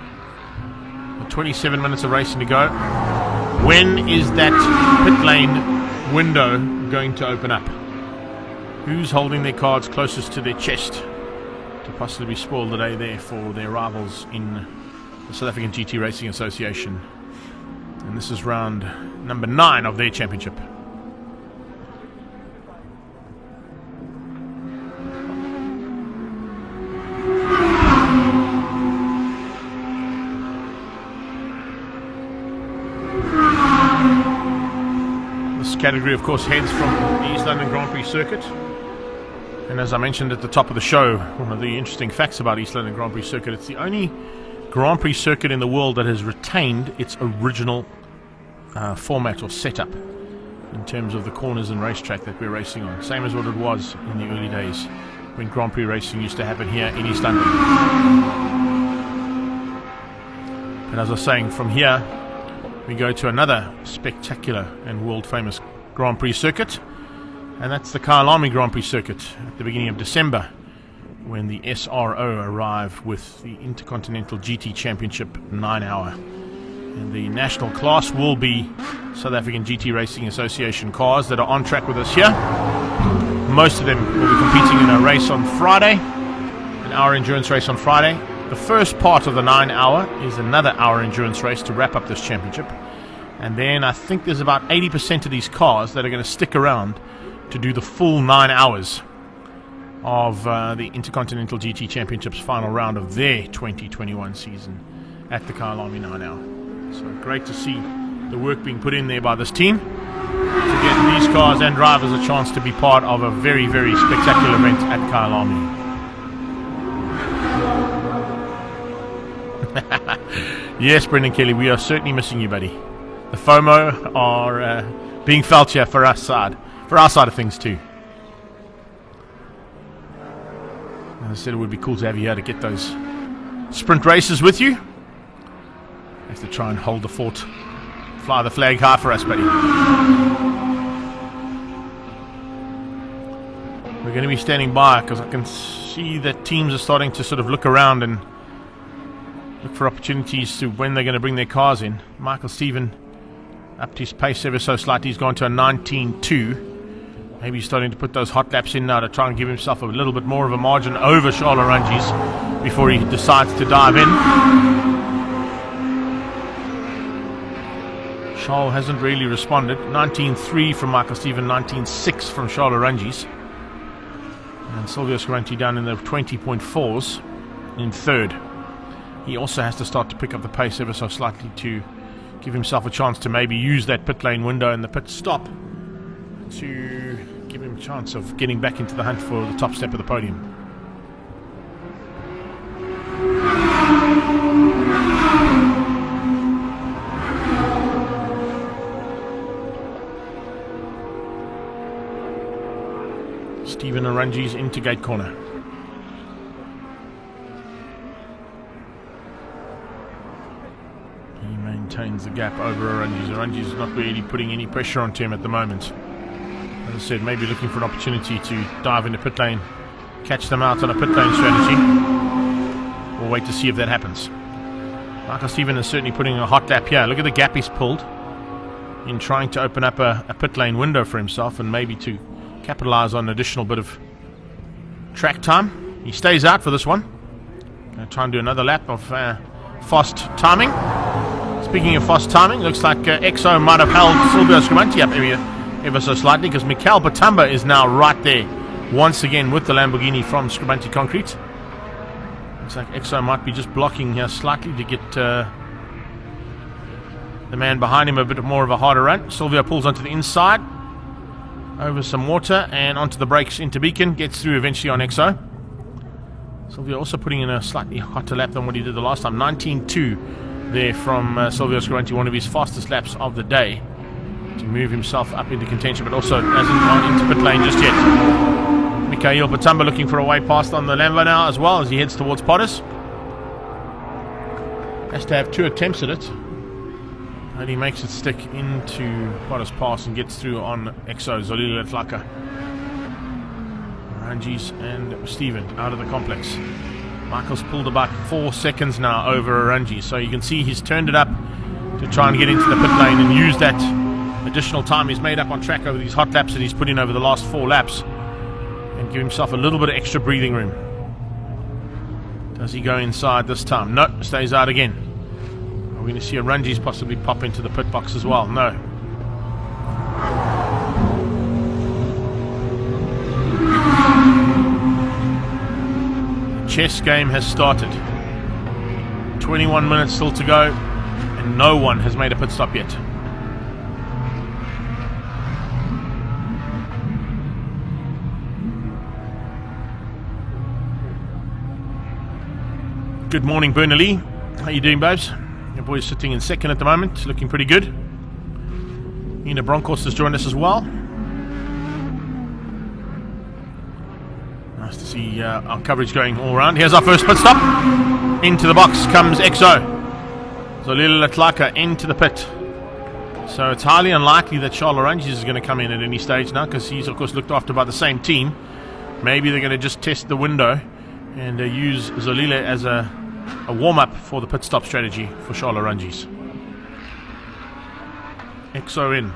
27 minutes of racing to go. When is that pit lane window going to open up? Who's holding their cards closest to their chest to possibly spoil the day there for their rivals in the South African GT Racing Association? And this is round number 9 of their championship. This category, of course, heads from the East London Grand Prix circuit. And as I mentioned at the top of the show, one of the interesting facts about East London Grand Prix circuit, it's the only Grand Prix circuit in the world that has retained its original format or setup in terms of the corners and racetrack that we're racing on. Same as what it was in the early days when Grand Prix racing used to happen here in East London. And as I was saying, from here we go to another spectacular and world famous Grand Prix circuit, and that's the Kyalami Grand Prix circuit at the beginning of December, when the SRO arrive with the Intercontinental GT Championship 9-hour. And the national class will be South African GT Racing Association cars that are on track with us here. Most of them will be competing in a race on Friday, an hour endurance race on Friday. The first part of the 9-hour is another hour endurance race to wrap up this championship. And then I think there's about 80% of these cars that are going to stick around to do the full 9 hours of the Intercontinental GT Championships final round of their 2021 season at the Kyalami 9-hour. So great to see the work being put in there by this team to get these cars and drivers a chance to be part of a very, very spectacular event at Kyalami. Yes, Brendan Kelly, we are certainly missing you, buddy. The FOMO are being felt here for our side of things too. As I said, it would be cool to have you here to get those sprint races with you. Have to try and hold the fort, fly the flag high for us, buddy. We're going to be standing by because I can see that teams are starting to sort of look around and look for opportunities to when they're going to bring their cars in. Michael Stephen upped his pace ever so slightly. He's gone to a 19.2. Maybe he's starting to put those hot laps in now to try and give himself a little bit more of a margin over Charles Rangi's before he decides to dive in. Charles hasn't really responded. 19.3 from Michael Stephen, 19.6 from Charles Rangi's. And Silvio Scaranti down in the 20.4s in third. He also has to start to pick up the pace ever so slightly to give himself a chance to maybe use that pit lane window and the pit stop to give him a chance of getting back into the hunt for the top step of the podium. Stephen Arangi's into gate corner. He maintains the gap over Arangi's. Arangi's not really putting any pressure onto him at the moment. As I said, maybe looking for an opportunity to dive into pit lane, catch them out on a pit lane strategy. We'll wait to see if that happens. Michael Stephen is certainly putting a hot lap here. Look at the gap he's pulled in trying to open up a pit lane window for himself and maybe to capitalize on an additional bit of track time. He stays out for this one. Going to try and do another lap of fast timing. Speaking of fast timing, looks like Exo might have held Silvio Scaranti up ever so slightly, because Mikael Batamba is now right there once again with the Lamborghini from Scaranti Concrete. Looks like Exo might be just blocking here slightly to get the man behind him a bit more of a harder run. Silvio pulls onto the inside over some water and onto the brakes into Beacon, gets through eventually on Exo. Silvio also putting in a slightly hotter lap than what he did the last time. 19.2 there from Silvio Scaranti, one of his fastest laps of the day, to move himself up into contention, but also hasn't gone into pit lane just yet. Mikael Batamba looking for a way past on the Lambo now as well as he heads towards Potters. Has to have 2 attempts at it. And he makes it stick into Potters Pass and gets through on Exo, Zolila Tlaka, Rangi's and Stephen out of the complex. Michael's pulled about 4 seconds now over Rangi, so you can see he's turned it up to try and get into the pit lane and use that additional time he's made up on track over these hot laps that he's put in over the last 4 laps and give himself a little bit of extra breathing room. Does he go inside this time? No, stays out again. Are we going to see a Rangi's possibly pop into the pit box as well? No. The chess game has started. 21 minutes still to go, and no one has made a pit stop yet. Good morning, Bernally. How you doing, babes? Your boy's sitting in second at the moment, looking pretty good. Nina Bronkhorst has joined us as well. Nice to see our coverage going all around. Here's our first pit stop. Into the box comes XO. Zolile Latlaka into the pit. So it's highly unlikely that Charles Oranges is going to come in at any stage now, because he's of course looked after by the same team. Maybe they're going to just test the window and use Zolile as a warm-up for the pit stop strategy for Charles Oranges. XO in.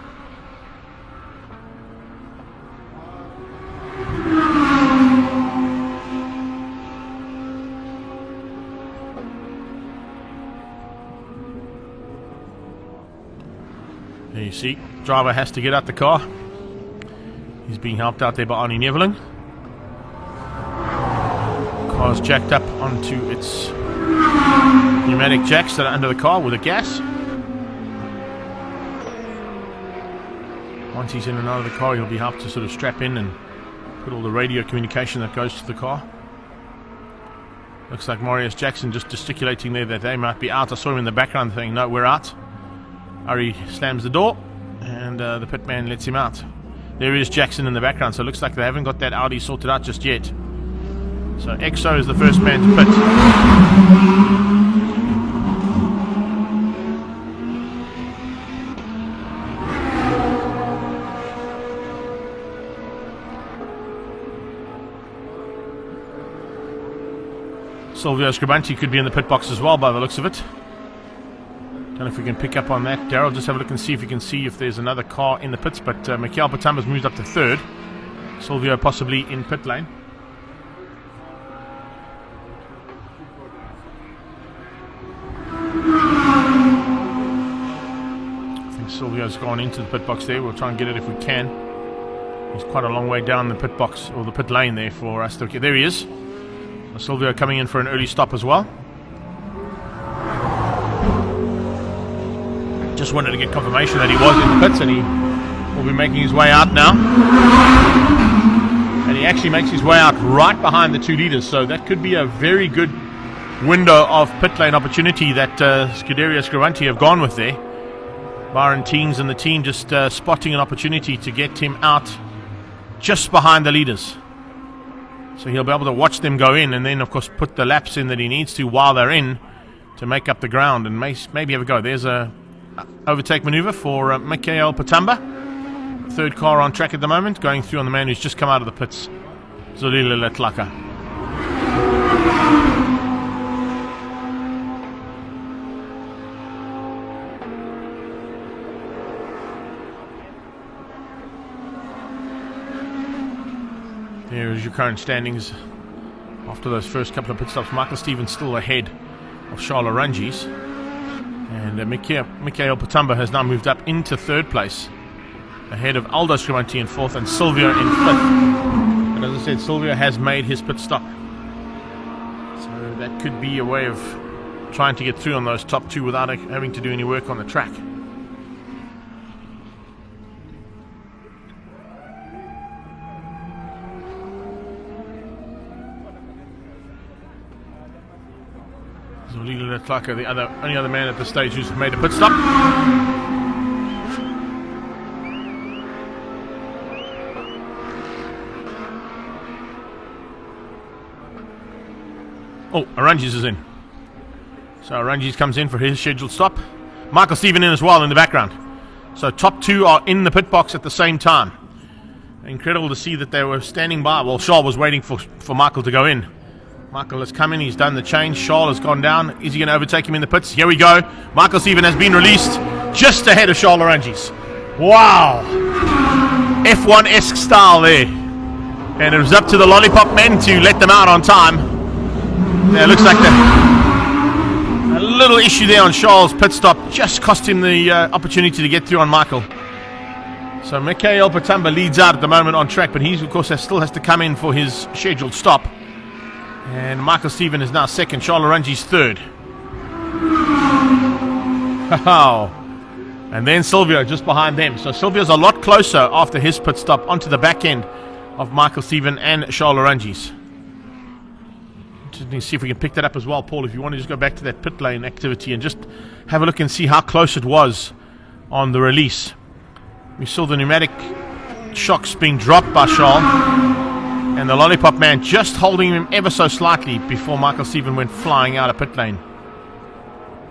There you see, driver has to get out the car. He's being helped out there by Arnie Neveling. Car's jacked up onto its pneumatic jacks that are under the car with a gas. Once he's in and out of the car, he'll be helped to sort of strap in and put all the radio communication that goes to the car. Looks like Marius Jackson just gesticulating there that they might be out. I saw him in the background saying, no, we're out. Ari slams the door and the pit man lets him out. There is Jackson in the background, so it looks like they haven't got that Audi sorted out just yet. So XO is the first man to pit. Silvio Scribanti could be in the pit box as well by the looks of it. Don't know if we can pick up on that. Daryl, just have a look and see if you can see if there's another car in the pits, but Mikael Patamba's moved up to third. Silvio possibly in pit lane. I think Silvio's gone into the pit box there. We'll try and get it if we can. He's quite a long way down the pit box, or the pit lane there for us to... There he is. Silvio coming in for an early stop as well. Just wanted to get confirmation that he was in the pits, and he will be making his way out now. And he actually makes his way out right behind the two leaders, so that could be a very good window of pit lane opportunity that Scuderia Scrivanti have gone with there. Byron Teens and the team just spotting an opportunity to get him out just behind the leaders. So he'll be able to watch them go in and then, of course, put the laps in that he needs to while they're in to make up the ground and maybe have a go. There's a overtake maneuver for Mikael Patamba. Third car on track at the moment, going through on the man who's just come out of the pits, Zolile Latlaka. There's your current standings after those first couple of pit stops. Michael Stevens still ahead of Charles Oranges. And Mikael Patamba has now moved up into third place, ahead of Aldo Scrivanti in fourth and Silvio in fifth. And as I said, Silvio has made his pit stop. So that could be a way of trying to get through on those top two without having to do any work on the track. Zolile Latlaka, the only other man at this stage who's made a pit stop. Oh, Oranges is in. So Oranges comes in for his scheduled stop. Michael Steven in as well in the background. So top two are in the pit box at the same time. Incredible to see that they were standing by. Well, Charles was waiting for Michael to go in. Michael has come in, he's done the change. Charles has gone down. Is he going to overtake him in the pits? Here we go. Michael Steven has been released just ahead of Charles Oranges. Wow. F1-esque style there. And it was up to the Lollipop men to let them out on time. Yeah, it looks like a little issue there on Charles' pit stop. Just cost him the opportunity to get through on Michael. So Mikael Patamba leads out at the moment on track, but he, of course, still has to come in for his scheduled stop. And Michael Steven is now second. Charles Oranges third. And then Silvio just behind them. So Silvio's a lot closer after his pit stop onto the back end of Michael Steven and Charles Oranges. Just see if we can pick that up as well, Paul. If you want to just go back to that pit lane activity and just have a look and see how close it was on the release. We saw the pneumatic shocks being dropped by Charles, and the lollipop man just holding him ever so slightly before Michael Stephen went flying out of pit lane.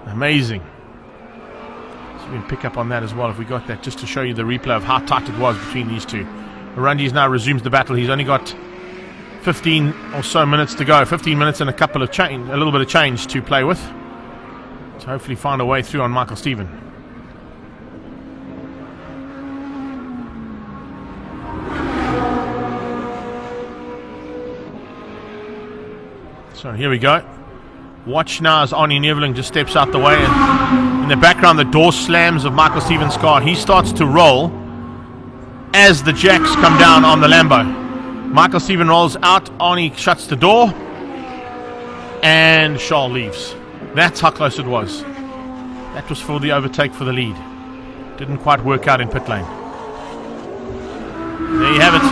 Amazing. So we can pick up on that as well if we got that, just to show you the replay of how tight it was between these two. Randy's now resumes the battle. He's only got 15 or so minutes to go. 15 minutes and a little bit of change to play with. To hopefully find a way through on Michael Stephen. So here we go. Watch now as Arnie Neveling just steps out the way, and in the background the door slams of Michael Stephen's car. He starts to roll as the jacks come down on the Lambo. Michael Stephen rolls out, Arnie shuts the door, and Charles leaves. That's how close it was. That was for the overtake for the lead. Didn't quite work out in pit lane. There you have it.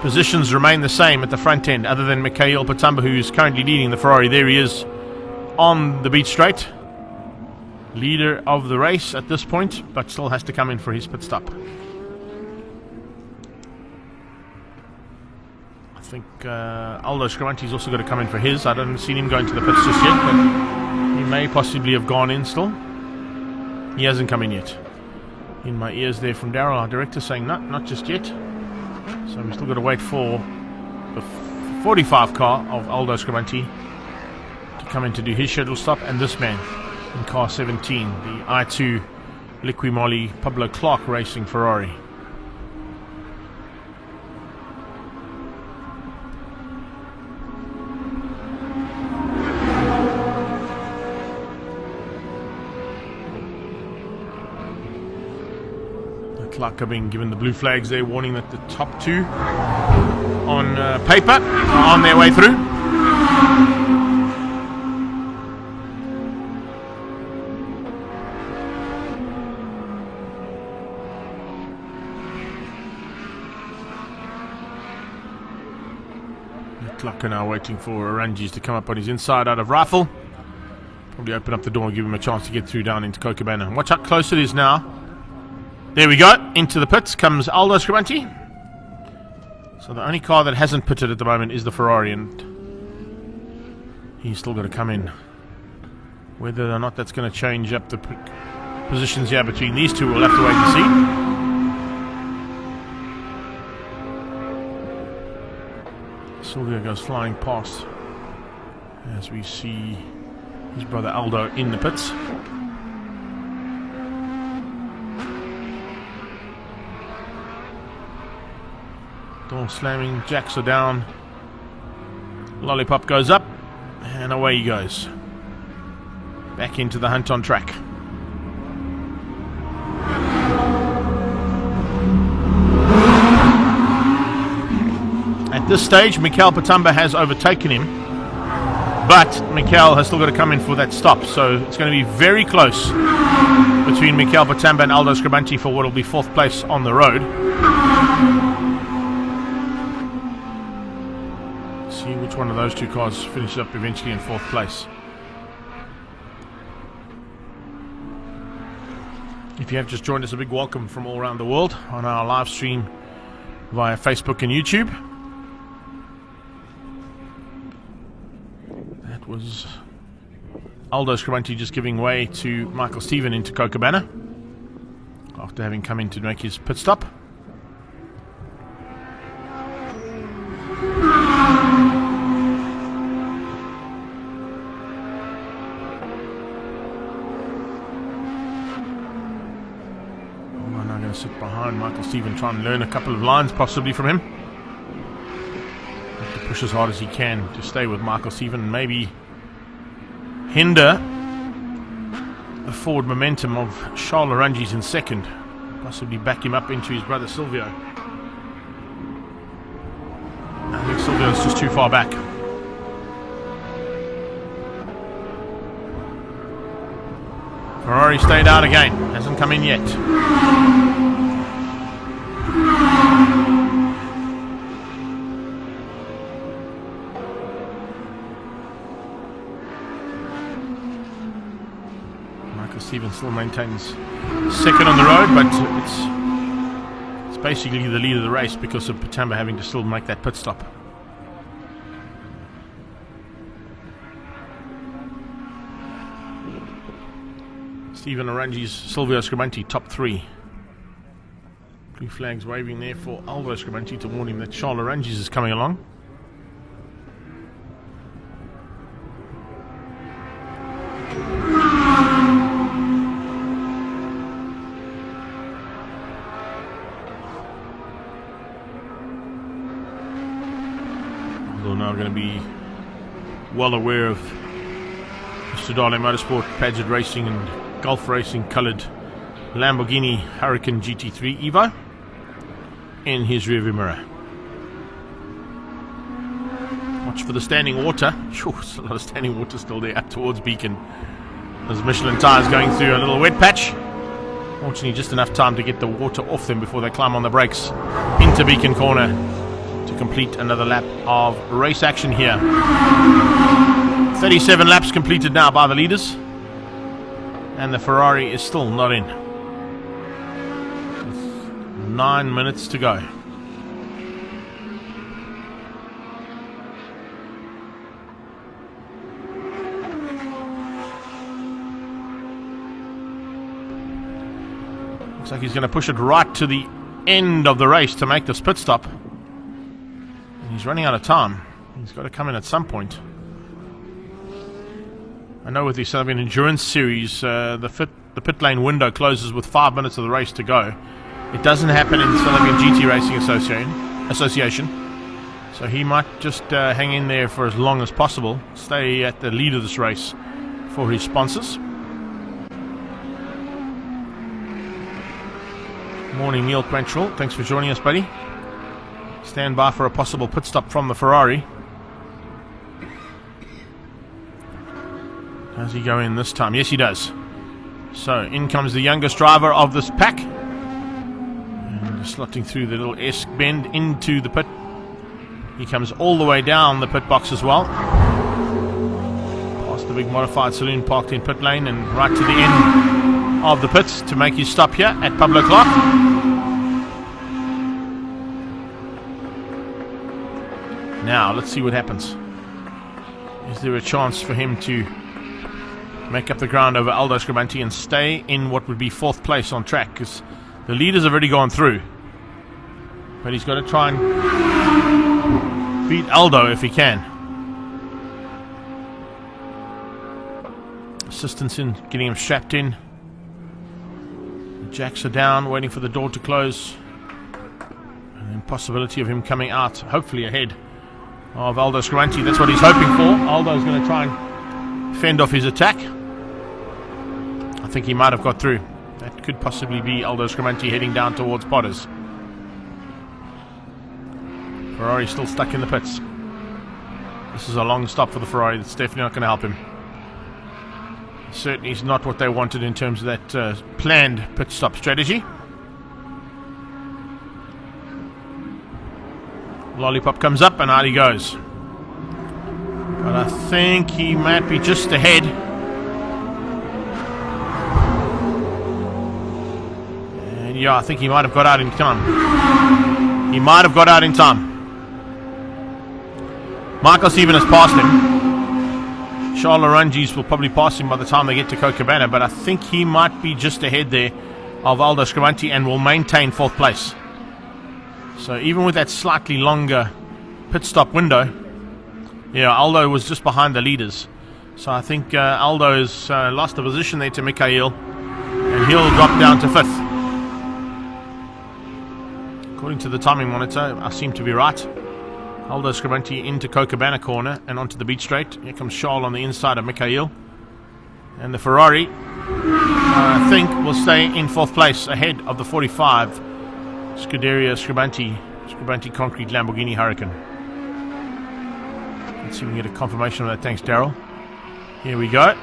Positions remain the same at the front end, other than Mikhail Patamba, who is currently leading the Ferrari. There he is on the beach straight. Leader of the race at this point, but still has to come in for his pit stop. I think Aldo Scrivanti's also got to come in for his. I don't see him going to the pits just yet, but he may possibly have gone in still. He hasn't come in yet. In my ears there from Daryl, our director, saying no, not just yet. So we've still got to wait for the 45 car of Aldo Scrivanti to come in to do his scheduled stop, and this man in car 17, the I2 Liqui Pablo Clark Racing Ferrari. Clark are being given the blue flags there, warning that the top two on paper are on their way through. Clark are now waiting for Arangis to come up on his inside out of rifle. Probably open up the door and give him a chance to get through down into Cochabana. Watch how close it is now. There we go. Into the pits comes Aldo Scrivanti. So the only car that hasn't pitted at the moment is the Ferrari, and he's still got to come in. Whether or not that's going to change up the positions here between these two, we'll have to wait and see. Silvio goes flying past as we see his brother Aldo in the pits. Door slamming, jacks are down, lollipop goes up, and away he goes. Back into the hunt on track. At this stage, Mikhail Patamba has overtaken him, but Mikhail has still got to come in for that stop, so it's going to be very close between Mikhail Patamba and Aldo Scrivanti for what will be fourth place on the road. See which one of those two cars finishes up eventually in fourth place. If you have just joined us, a big welcome from all around the world on our live stream via Facebook and YouTube. That was Aldo Scrivanti just giving way to Michael Stephen into Cochabana after having come in to make his pit stop. Sit behind Michael Stephen, try and learn a couple of lines possibly from him. Have to push as hard as he can to stay with Michael Stephen and maybe hinder the forward momentum of Charles Arangis in second, possibly back him up into his brother Silvio. I think Silvio's just too far back. Ferrari stayed out again, hasn't come in yet. still maintains second on the road, but it's basically the lead of the race because of Patamba having to still make that pit stop. Stephen Orangi's Silvio Scribanti, top 3. Blue flags waving there for Aldo Scribanti to warn him that Charles Orangi's is coming along. Although now going to be well aware of Mr. Darley Motorsport, Padgett Racing and Gulf Racing coloured Lamborghini Huracan GT3 Evo in his rearview mirror. Watch for the standing water. Sure, there's a lot of standing water still there up towards Beacon. There's Michelin tyres going through a little wet patch. Fortunately, just enough time to get the water off them before they climb on the brakes into Beacon Corner to complete another lap of race action here. 37 laps completed now by the leaders, and the Ferrari is still not in. 9 minutes to go. Looks like he's going to push it right to the end of the race to make this pit stop. And he's running out of time. He's got to come in at some point. I know with the South African Endurance Series, the pit lane window closes with 5 minutes of the race to go. It doesn't happen in the South African GT Racing Association. So he might just hang in there for as long as possible, stay at the lead of this race for his sponsors. Morning, Neil Quantrill. Thanks for joining us, buddy. Stand by for a possible pit stop from the Ferrari. Does he go in this time? Yes, he does. So in comes the youngest driver of this pack. And slotting through the little S bend into the pit. He comes all the way down the pit box as well. Past the big modified saloon parked in pit lane and right to the end of the pits to make his stop here at Pablo Clark. Now, let's see what happens. Is there a chance for him to make up the ground over Aldo Scribanti and stay in what would be 4th place on track? Because the leaders have already gone through. But he's got to try and beat Aldo if he can. Assistance in getting him strapped in. The jacks are down, waiting for the door to close. And the possibility of him coming out, hopefully ahead of Aldo Scribanti. That's what he's hoping for. Aldo's going to try and fend off his attack. I think he might have got through. That could possibly be Aldo Scribanti heading down towards Potters. Ferrari still stuck in the pits. This is a long stop for the Ferrari. That's definitely not going to help him. Certainly is not what they wanted in terms of that planned pit stop strategy. Lollipop comes up and out he goes. But I think he might be just ahead. And yeah, I think he might have got out in time. He might have got out in time. Michael Stephen has passed him. Charles Orangi's will probably pass him by the time they get to Cochabamba, but I think he might be just ahead there of Aldo Scribanti and will maintain 4th place. So even with that slightly longer pit stop window, yeah, Aldo was just behind the leaders. So I think Aldo has lost the position there to Mikhail, and he'll drop down to 5th. According to the timing monitor, I seem to be right. Aldo Scribanti into Cochabamba corner and onto the beach straight. Here comes Charles on the inside of Mikhail. And the Ferrari, I think, will stay in 4th place ahead of the 45 Scuderia Scribanti Concrete Lamborghini Huracan. Let's see if we can get a confirmation of that. Thanks, Daryl. Here we go.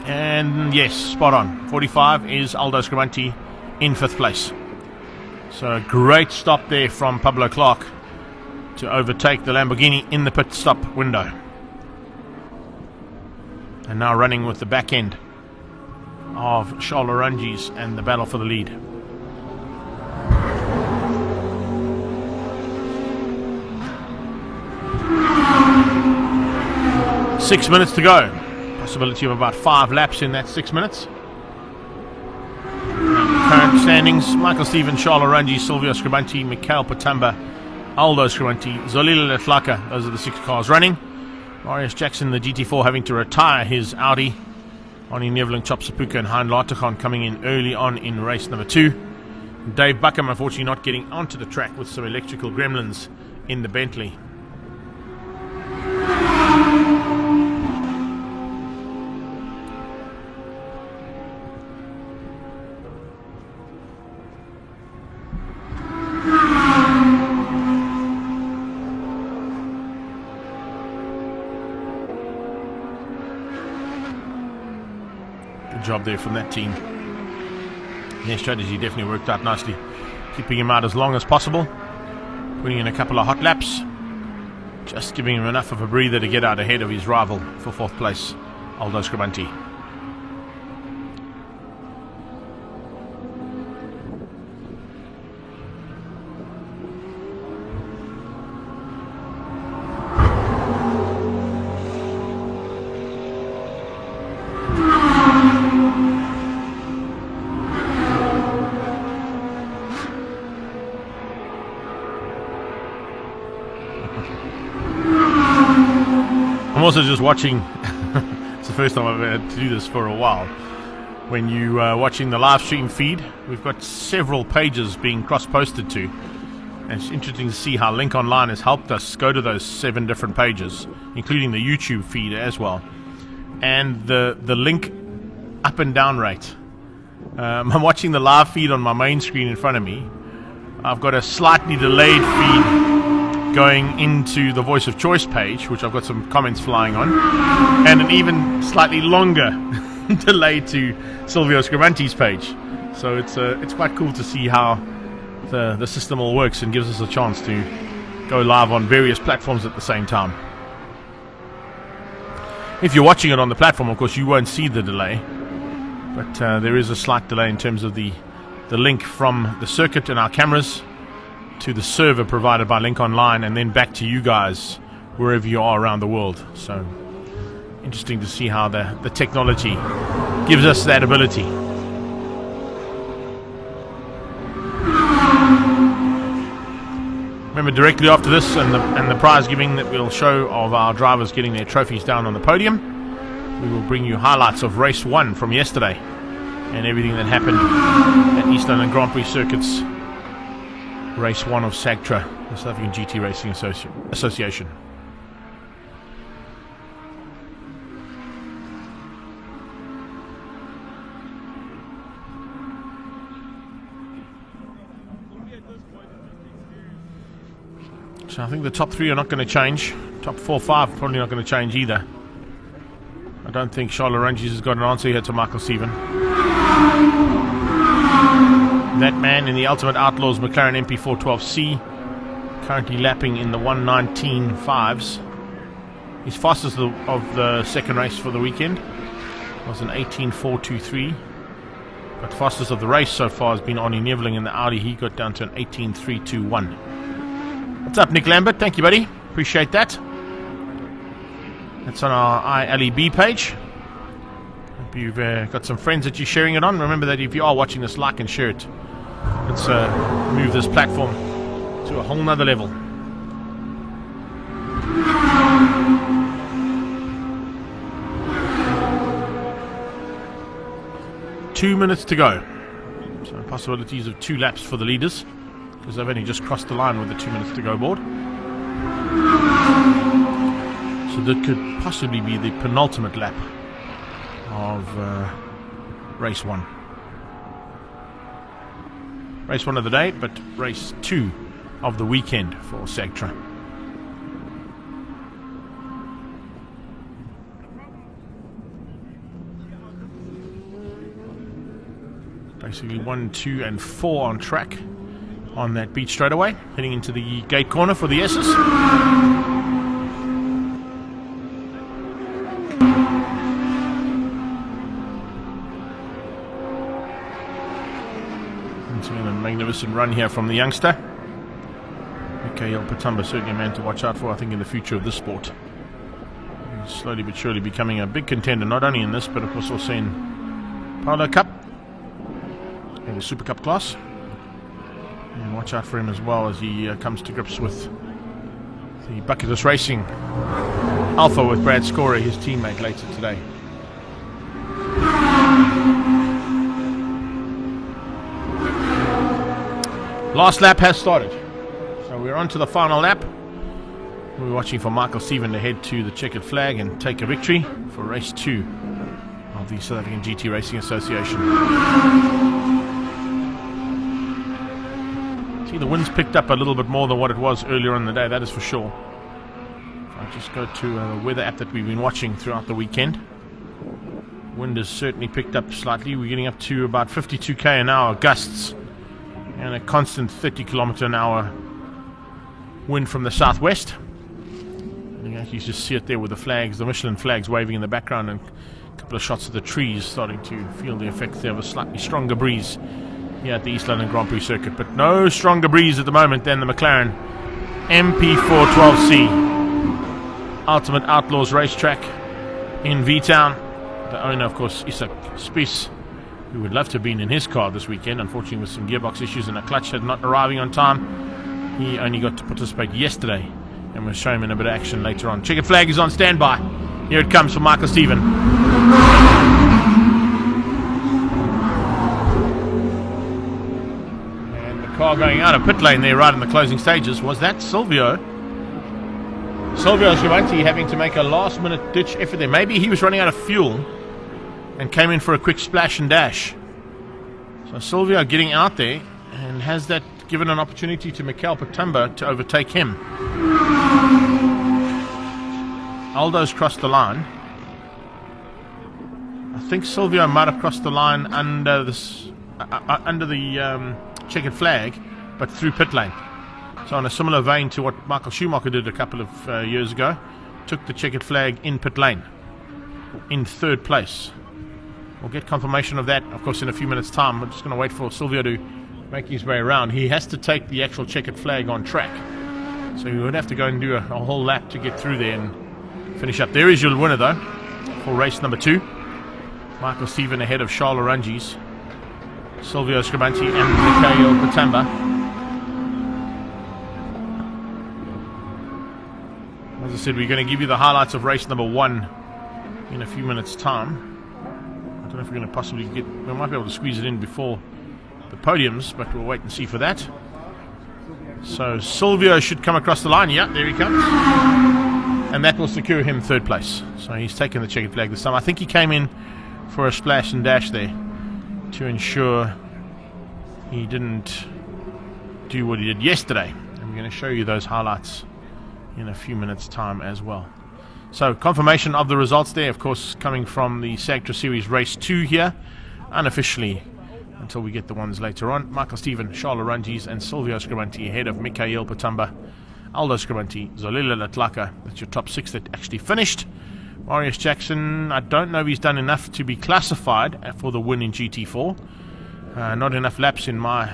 And yes, spot on. 45 is Aldo Scribanti in 5th place. So a great stop there from Pablo Clark to overtake the Lamborghini in the pit stop window. And now running with the back end of Charles Orangi's and the battle for the lead. Six minutes to go. Possibility of about 5 laps in that 6 minutes. Current standings: Michael Stephen, Charles Orangi, Silvio Scribanti, Mikhail Patamba, Aldo Scribanti, Zolila Letlaka. Those are the 6 cars running. Marius Jackson, the GT4, having to retire his Audi. Arnie Nevling, Chop Sapuka and Hein Lartigan coming in early on in race number 2. Dave Buckham unfortunately not getting onto the track with some electrical gremlins in the Bentley. Job there from that team. Their strategy definitely worked out nicely, keeping him out as long as possible, putting in a couple of hot laps, just giving him enough of a breather to get out ahead of his rival for 4th place, Aldo Scribanti. I'm also just watching, it's the first time I've had to do this for a while. When you are watching the live stream feed, we've got several pages being cross-posted to. And it's interesting to see how Link Online has helped us go to those 7 different pages, including the YouTube feed as well. And the link up and down rate. I'm watching the live feed on my main screen in front of me. I've got a slightly delayed feed going into the Voice of Choice page, which I've got some comments flying on, and an even slightly longer delay to Silvio Scribanti's page. So it's quite cool to see how the system all works and gives us a chance to go live on various platforms at the same time. If you're watching it on the platform, of course, you won't see the delay, but there is a slight delay in terms of the link from the circuit and our cameras to the server provided by Link Online, and then back to you guys wherever you are around the world. So interesting to see how the technology gives us that ability. Remember, directly after this and the prize giving that we'll show of our drivers getting their trophies down on the podium, we will bring you highlights of race 1 from yesterday and everything that happened at East London Grand Prix Circuits. Race 1 of SAGTRA, the South African GT Racing Association. So I think the top 3 are not going to change. Top 4, 5 probably not going to change either. I don't think Charles Orangi has got an answer here to Michael Stephen. That man in the Ultimate Outlaws McLaren MP412C, currently lapping in the 1:19.5s. His fastest of the second race for the weekend was an 18.423. But fastest of the race so far has been Arnie Nevling in the Audi. He got down to an 18.321. What's up, Nick Lambert? Thank you, buddy. Appreciate that. That's on our ILEB page. Hope you've got some friends that you're sharing it on. Remember that if you are watching this, like and share it. Let's move this platform to a whole nother level. Two minutes to go. So possibilities of 2 laps for the leaders, because they've only just crossed the line with the 2 minutes to go board. So that could possibly be the penultimate lap of race 1. Race 1 of the day, but race 2 of the weekend for SAGTRA. Basically 1, 2 and 4 on track on that beach straightaway, heading into the gate corner for the S's. decent run here from the youngster. Mikhail Patamba, certainly a man to watch out for, I think, in the future of this sport. He's slowly but surely becoming a big contender, not only in this, but of course also in Polo Cup and the Super Cup class. And watch out for him as well as he comes to grips with the bucketless racing alpha with Brad Scorer, his teammate, later today. Last lap has started, so we're on to the final lap. We're watching for Michael Stephen to head to the checkered flag and take a victory for race 2 of the South African GT Racing Association. See, the wind's picked up a little bit more than what it was earlier in the day, that is for sure. I'll just go to the weather app that we've been watching throughout the weekend. Wind has certainly picked up slightly. We're getting up to about 52k an hour gusts and a constant 30 kilometer an hour wind from the southwest. And you can actually just see it there with the flags, the Michelin flags waving in the background, and a couple of shots of the trees starting to feel the effects there of a slightly stronger breeze here at the East London Grand Prix circuit. But no stronger breeze at the moment than the McLaren MP412C Ultimate Outlaws racetrack in V-Town. The owner, of course, Isak Spies, who would love to have been in his car this weekend, unfortunately with some gearbox issues and a clutch head not arriving on time. He only got to participate yesterday, and we'll show him in a bit of action later on. Checkered flag is on standby. Here it comes for Michael Stephen. And the car going out of pit lane there right in the closing stages. Was that Silvio Schiavanti having to make a last minute ditch effort there? Maybe he was running out of fuel and came in for a quick splash and dash. So Silvio getting out there, and has that given an opportunity to Mikhail Patamba to overtake him. Aldo's crossed the line. I think Silvio might have crossed the line under this under the checkered flag, but through pit lane. So in a similar vein to what Michael Schumacher did a couple of years ago, took the checkered flag in pit lane, in third place. We'll get confirmation of that, of course, in a few minutes' time. We're just going to wait for Silvio to make his way around. He has to take the actual checkered flag on track, so he would have to go and do a whole lap to get through there and finish up. There is your winner, though, for race number 2. Michael Stephen ahead of Charles Arangis, Silvio Schiavanti and Mikhail Patamba. As I said, we're going to give you the highlights of race number 1 in a few minutes' time. I don't know if we're going to possibly we might be able to squeeze it in before the podiums, but we'll wait and see for that. So Silvio should come across the line. Yeah, there he comes. And that will secure him third place. So he's taken the checkered flag this time. I think he came in for a splash and dash there to ensure he didn't do what he did yesterday. And we're going to show you those highlights in a few minutes' time as well. So confirmation of the results there, of course, coming from the SAGTRA Series Race 2 here, unofficially until we get the ones later on. Michael Stephen, Charles Arangis and Silvio Schiavanti ahead of Mikhail Patamba, Aldo Schiavanti, Zolila Latlaka. That's your top 6 that actually finished. Marius Jackson, I don't know if he's done enough to be classified for the win in GT4. Not enough laps in my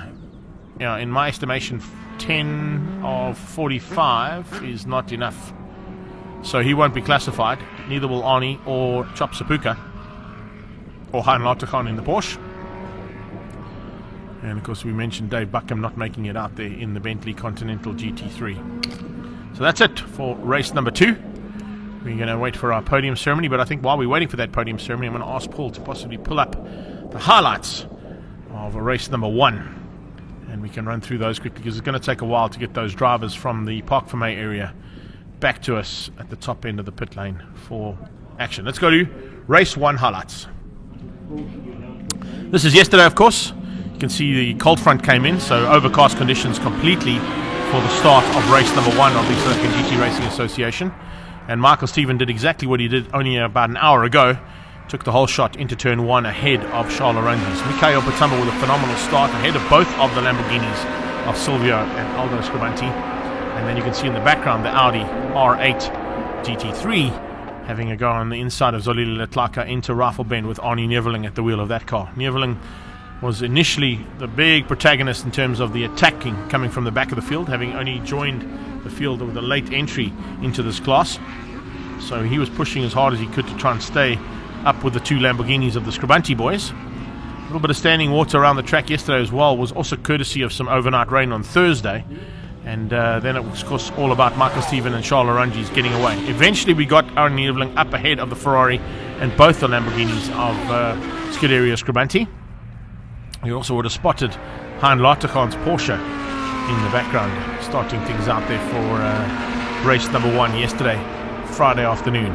estimation. 10 of 45 is not enough. So he won't be classified. Neither will Arnie or Chop Sapuka or Hein Lauterkhan in the Porsche. And of course we mentioned Dave Buckham not making it out there in the Bentley Continental GT3. So that's it for race number 2. We're going to wait for our podium ceremony, but I think while we're waiting for that podium ceremony, I'm going to ask Paul to possibly pull up the highlights of race number 1. And we can run through those quickly because it's going to take a while to get those drivers from the Parc Fermé area back to us at the top end of the pit lane for action. Let's go to race 1 highlights. This is yesterday, of course. You can see the cold front came in, so overcast conditions completely for the start of race number 1 of the South African GT Racing Association. And Michael Stephen did exactly what he did only about an hour ago. Took the whole shot into turn 1 ahead of Charles Arangis. Mikhail Patamba with a phenomenal start ahead of both of the Lamborghinis of Silvio and Aldo Schiavanti. And then you can see in the background the Audi R8 GT3 having a go on the inside of Zolila Latlaka into Rifle Bend with Arnie Neveling at the wheel of that car. Neveling was initially the big protagonist in terms of the attacking coming from the back of the field, having only joined the field with a late entry into this class. So he was pushing as hard as he could to try and stay up with the two Lamborghinis of the Scribante boys. A little bit of standing water around the track yesterday as well, was also courtesy of some overnight rain on Thursday. And then it was, of course, all about Michael Stephen and Charles Larangi's getting away. Eventually we got Aaron Nieveling up ahead of the Ferrari and both the Lamborghinis of Scuderia Scribante. You also would have spotted Hein Lartigan's Porsche in the background, starting things out there for race number 1 yesterday, Friday afternoon.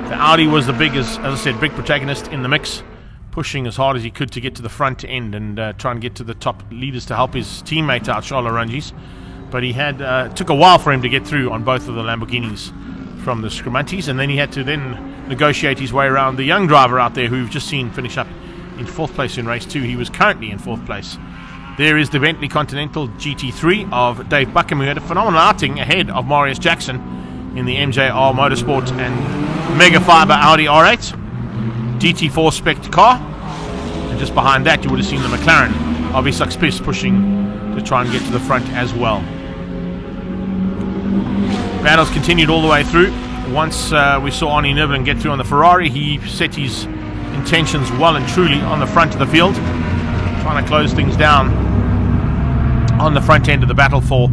The Audi was the big, as I said, big protagonist in the mix, pushing as hard as he could to get to the front end and try and get to the top leaders to help his teammate out, Charles Larangi's. But he had took a while for him to get through on both of the Lamborghinis from the Scribantes, and then he had to then negotiate his way around the young driver out there who we've just seen finish up in 4th place in race 2. He was currently in 4th place. There is the Bentley Continental GT3 of Dave Buckham, who had a phenomenal outing ahead of Marius Jackson in the MJR Motorsport and Mega Fiber Audi R8 GT4 spec car. And just behind that you would have seen the McLaren of Isak Spies pushing to try and get to the front as well. Battles continued all the way through. Once we saw Arnie Nieveling get through on the Ferrari, he set his intentions well and truly on the front of the field, trying to close things down on the front end of the battle for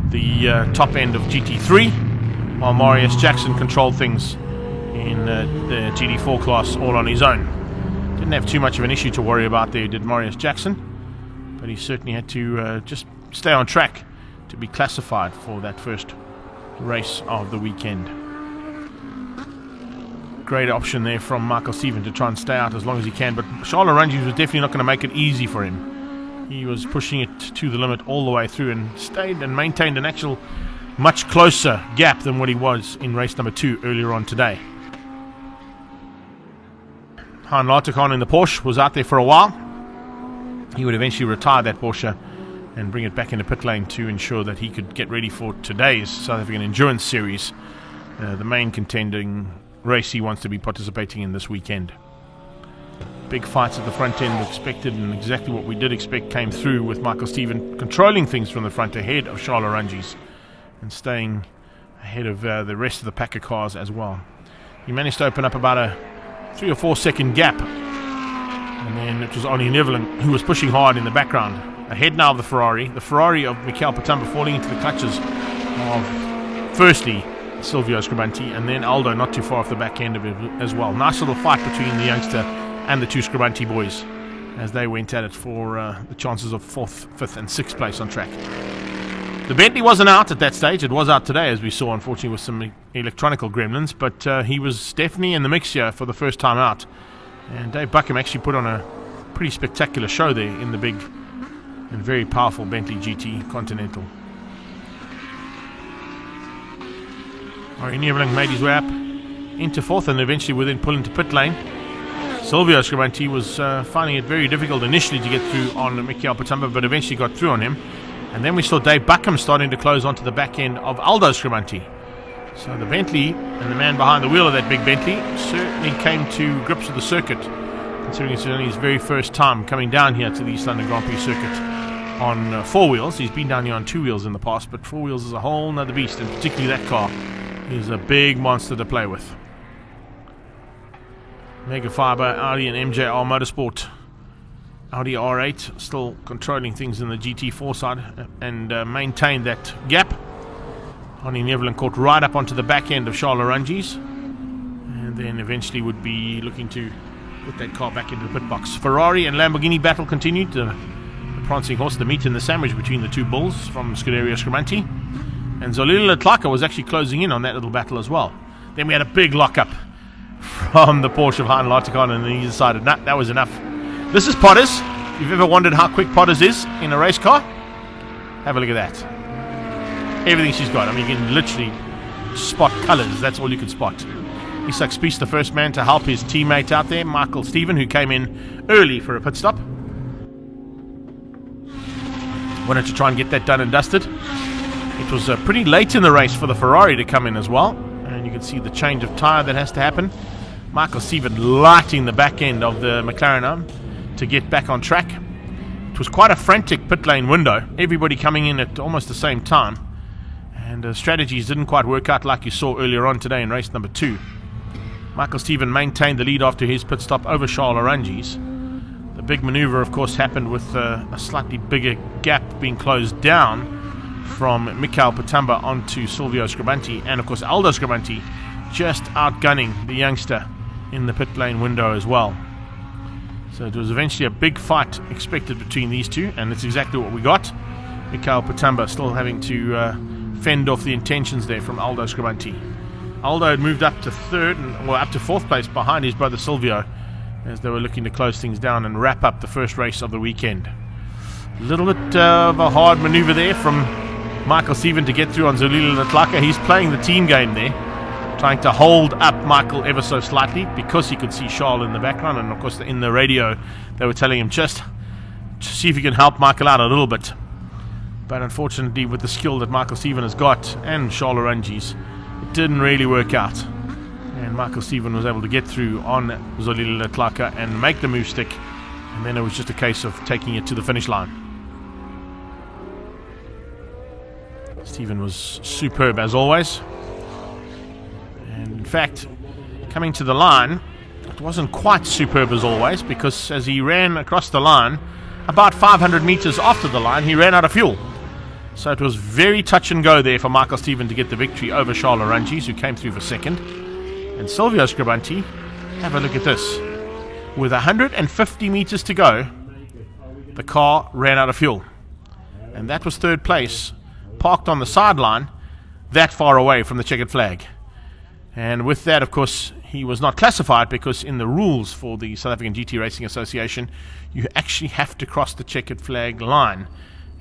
the top end of GT3, while Marius Jackson controlled things in the GT4 class all on his own. Didn't have too much of an issue to worry about there, did Marius Jackson, but he certainly had to just stay on track to be classified for that first race of the weekend. Great option there from Michael Stephen to try and stay out as long as he can, but Charles Larangi was definitely not going to make it easy for him. He was pushing it to the limit all the way through and stayed and maintained an actual much closer gap than what he was in race number 2 earlier on today. Hein Lartigan in the Porsche was out there for a while. He would eventually retire that Porsche and bring it back into pit lane to ensure that he could get ready for today's South African Endurance Series, the main contending race he wants to be participating in this weekend. Big fights at the front end were expected, and exactly what we did expect came through, with Michael Stephen controlling things from the front ahead of Charles Larangi's and staying ahead of the rest of the pack of cars as well. He managed to open up about a 3 or 4 second gap, and then it was Arnie Nieveling who was pushing hard in the background. Ahead now of the Ferrari of Michael Patamba, falling into the clutches of firstly Silvio Scribante and then Aldo not too far off the back end of it as well. Nice little fight between the youngster and the two Scribante boys as they went at it for the chances of 4th, 5th and 6th place on track. The Bentley wasn't out at that stage. It was out today, as we saw, unfortunately, with some electronical gremlins, but he was definitely in the mix here for the first time out. And Dave Buckham actually put on a pretty spectacular show there in the big and very powerful Bentley GT Continental. Arnie Nieveling made his way up into 4th and eventually would then pull into pit lane. Silvio Scribante was finding it very difficult initially to get through on Michael Patamba, but eventually got through on him. And then we saw Dave Buckham starting to close onto the back end of Aldo Scribante. So the Bentley and the man behind the wheel of that big Bentley certainly came to grips with the circuit, considering it's only his very first time coming down here to the East London Grand Prix circuit on 4 wheels. He's been down here on 2 wheels in the past, but 4 wheels is a whole nother beast, and particularly that car is a big monster to play with. Mega Fiber, Audi and MJR Motorsport. Audi R8 still controlling things in the GT4 side and maintained that gap. Arnie Nieveling caught right up onto the back end of Charles Larangi's, and then eventually would be looking to put that car back into the pit box. Ferrari and Lamborghini battle continued. The prancing horse, the meat and the sandwich between the two bulls from Scuderia Scribante. And Zolila Tlaka was actually closing in on that little battle as well. Then we had a big lockup from the Porsche of Hein Lartigan, and then he decided, nah, that was enough. This is Potters. If you've ever wondered how quick Potters is in a race car, have a look at that. Everything she's got. I mean, you can literally spot colours. That's all you can spot. Isak Spies, the first man to help his teammate out there, Michael Stephen, who came in early for a pit stop. Wanted to try and get that done and dusted. It was pretty late in the race for the Ferrari to come in as well, and you can see the change of tyre that has to happen. Michael Stephen lighting the back end of the McLaren arm, to get back on track. It was quite a frantic pit lane window, everybody coming in at almost the same time, and strategies didn't quite work out like you saw earlier on today in race number 2. Michael Stephen maintained the lead after his pit stop over Charles Oranges. The big maneuver, of course, happened with a slightly bigger gap being closed down from Mikhail Patamba onto Silvio Scribanti, and of course Aldo Scribanti just outgunning the youngster in the pit lane window as well. So it was eventually a big fight expected between these two, and it's exactly what we got. Mikhail Patamba still having to fend off the intentions there from Aldo Scribanti. Aldo had moved up to up to 4th place behind his brother Silvio as they were looking to close things down and wrap up the first race of the weekend. A little bit of a hard maneuver there from Michael Stephen to get through on Zulile Natlaka. He's playing the team game there, trying to hold up Michael ever so slightly because he could see Charles in the background, and of course in the radio they were telling him just to see if he can help Michael out a little bit. But unfortunately, with the skill that Michael Stephen has got and Charles Oranges, it didn't really work out, and Michael Stephen was able to get through on Zulile Natlaka and make the move stick, and then it was just a case of taking it to the finish line. Stephen was superb as always, and in fact, coming to the line, it wasn't quite superb as always, because as he ran across the line, about 500 meters after the line, he ran out of fuel. So it was very touch and go there for Michael Stephen to get the victory over Charles Oranges, who came through for second. And Silvio Scribanti, have a look at this. With 150 meters to go, the car ran out of fuel. And that was 3rd place, parked on the sideline, that far away from the checkered flag. And with that, of course, he was not classified, because in the rules for the South African GT Racing Association, you actually have to cross the checkered flag line.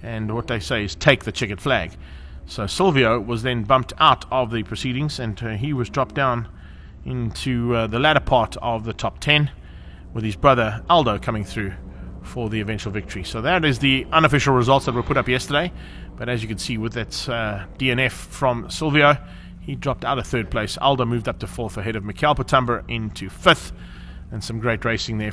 And what they say is take the checkered flag. So Silvio was then bumped out of the proceedings, and he was dropped down into the latter part of the top 10, with his brother Aldo coming through for the eventual victory. So that is the unofficial results that were put up yesterday. But as you can see, with that DNF from Silvio, he dropped out of 3rd place. Aldo moved up to 4th ahead of Mikhail Patamba into 5th, and some great racing there from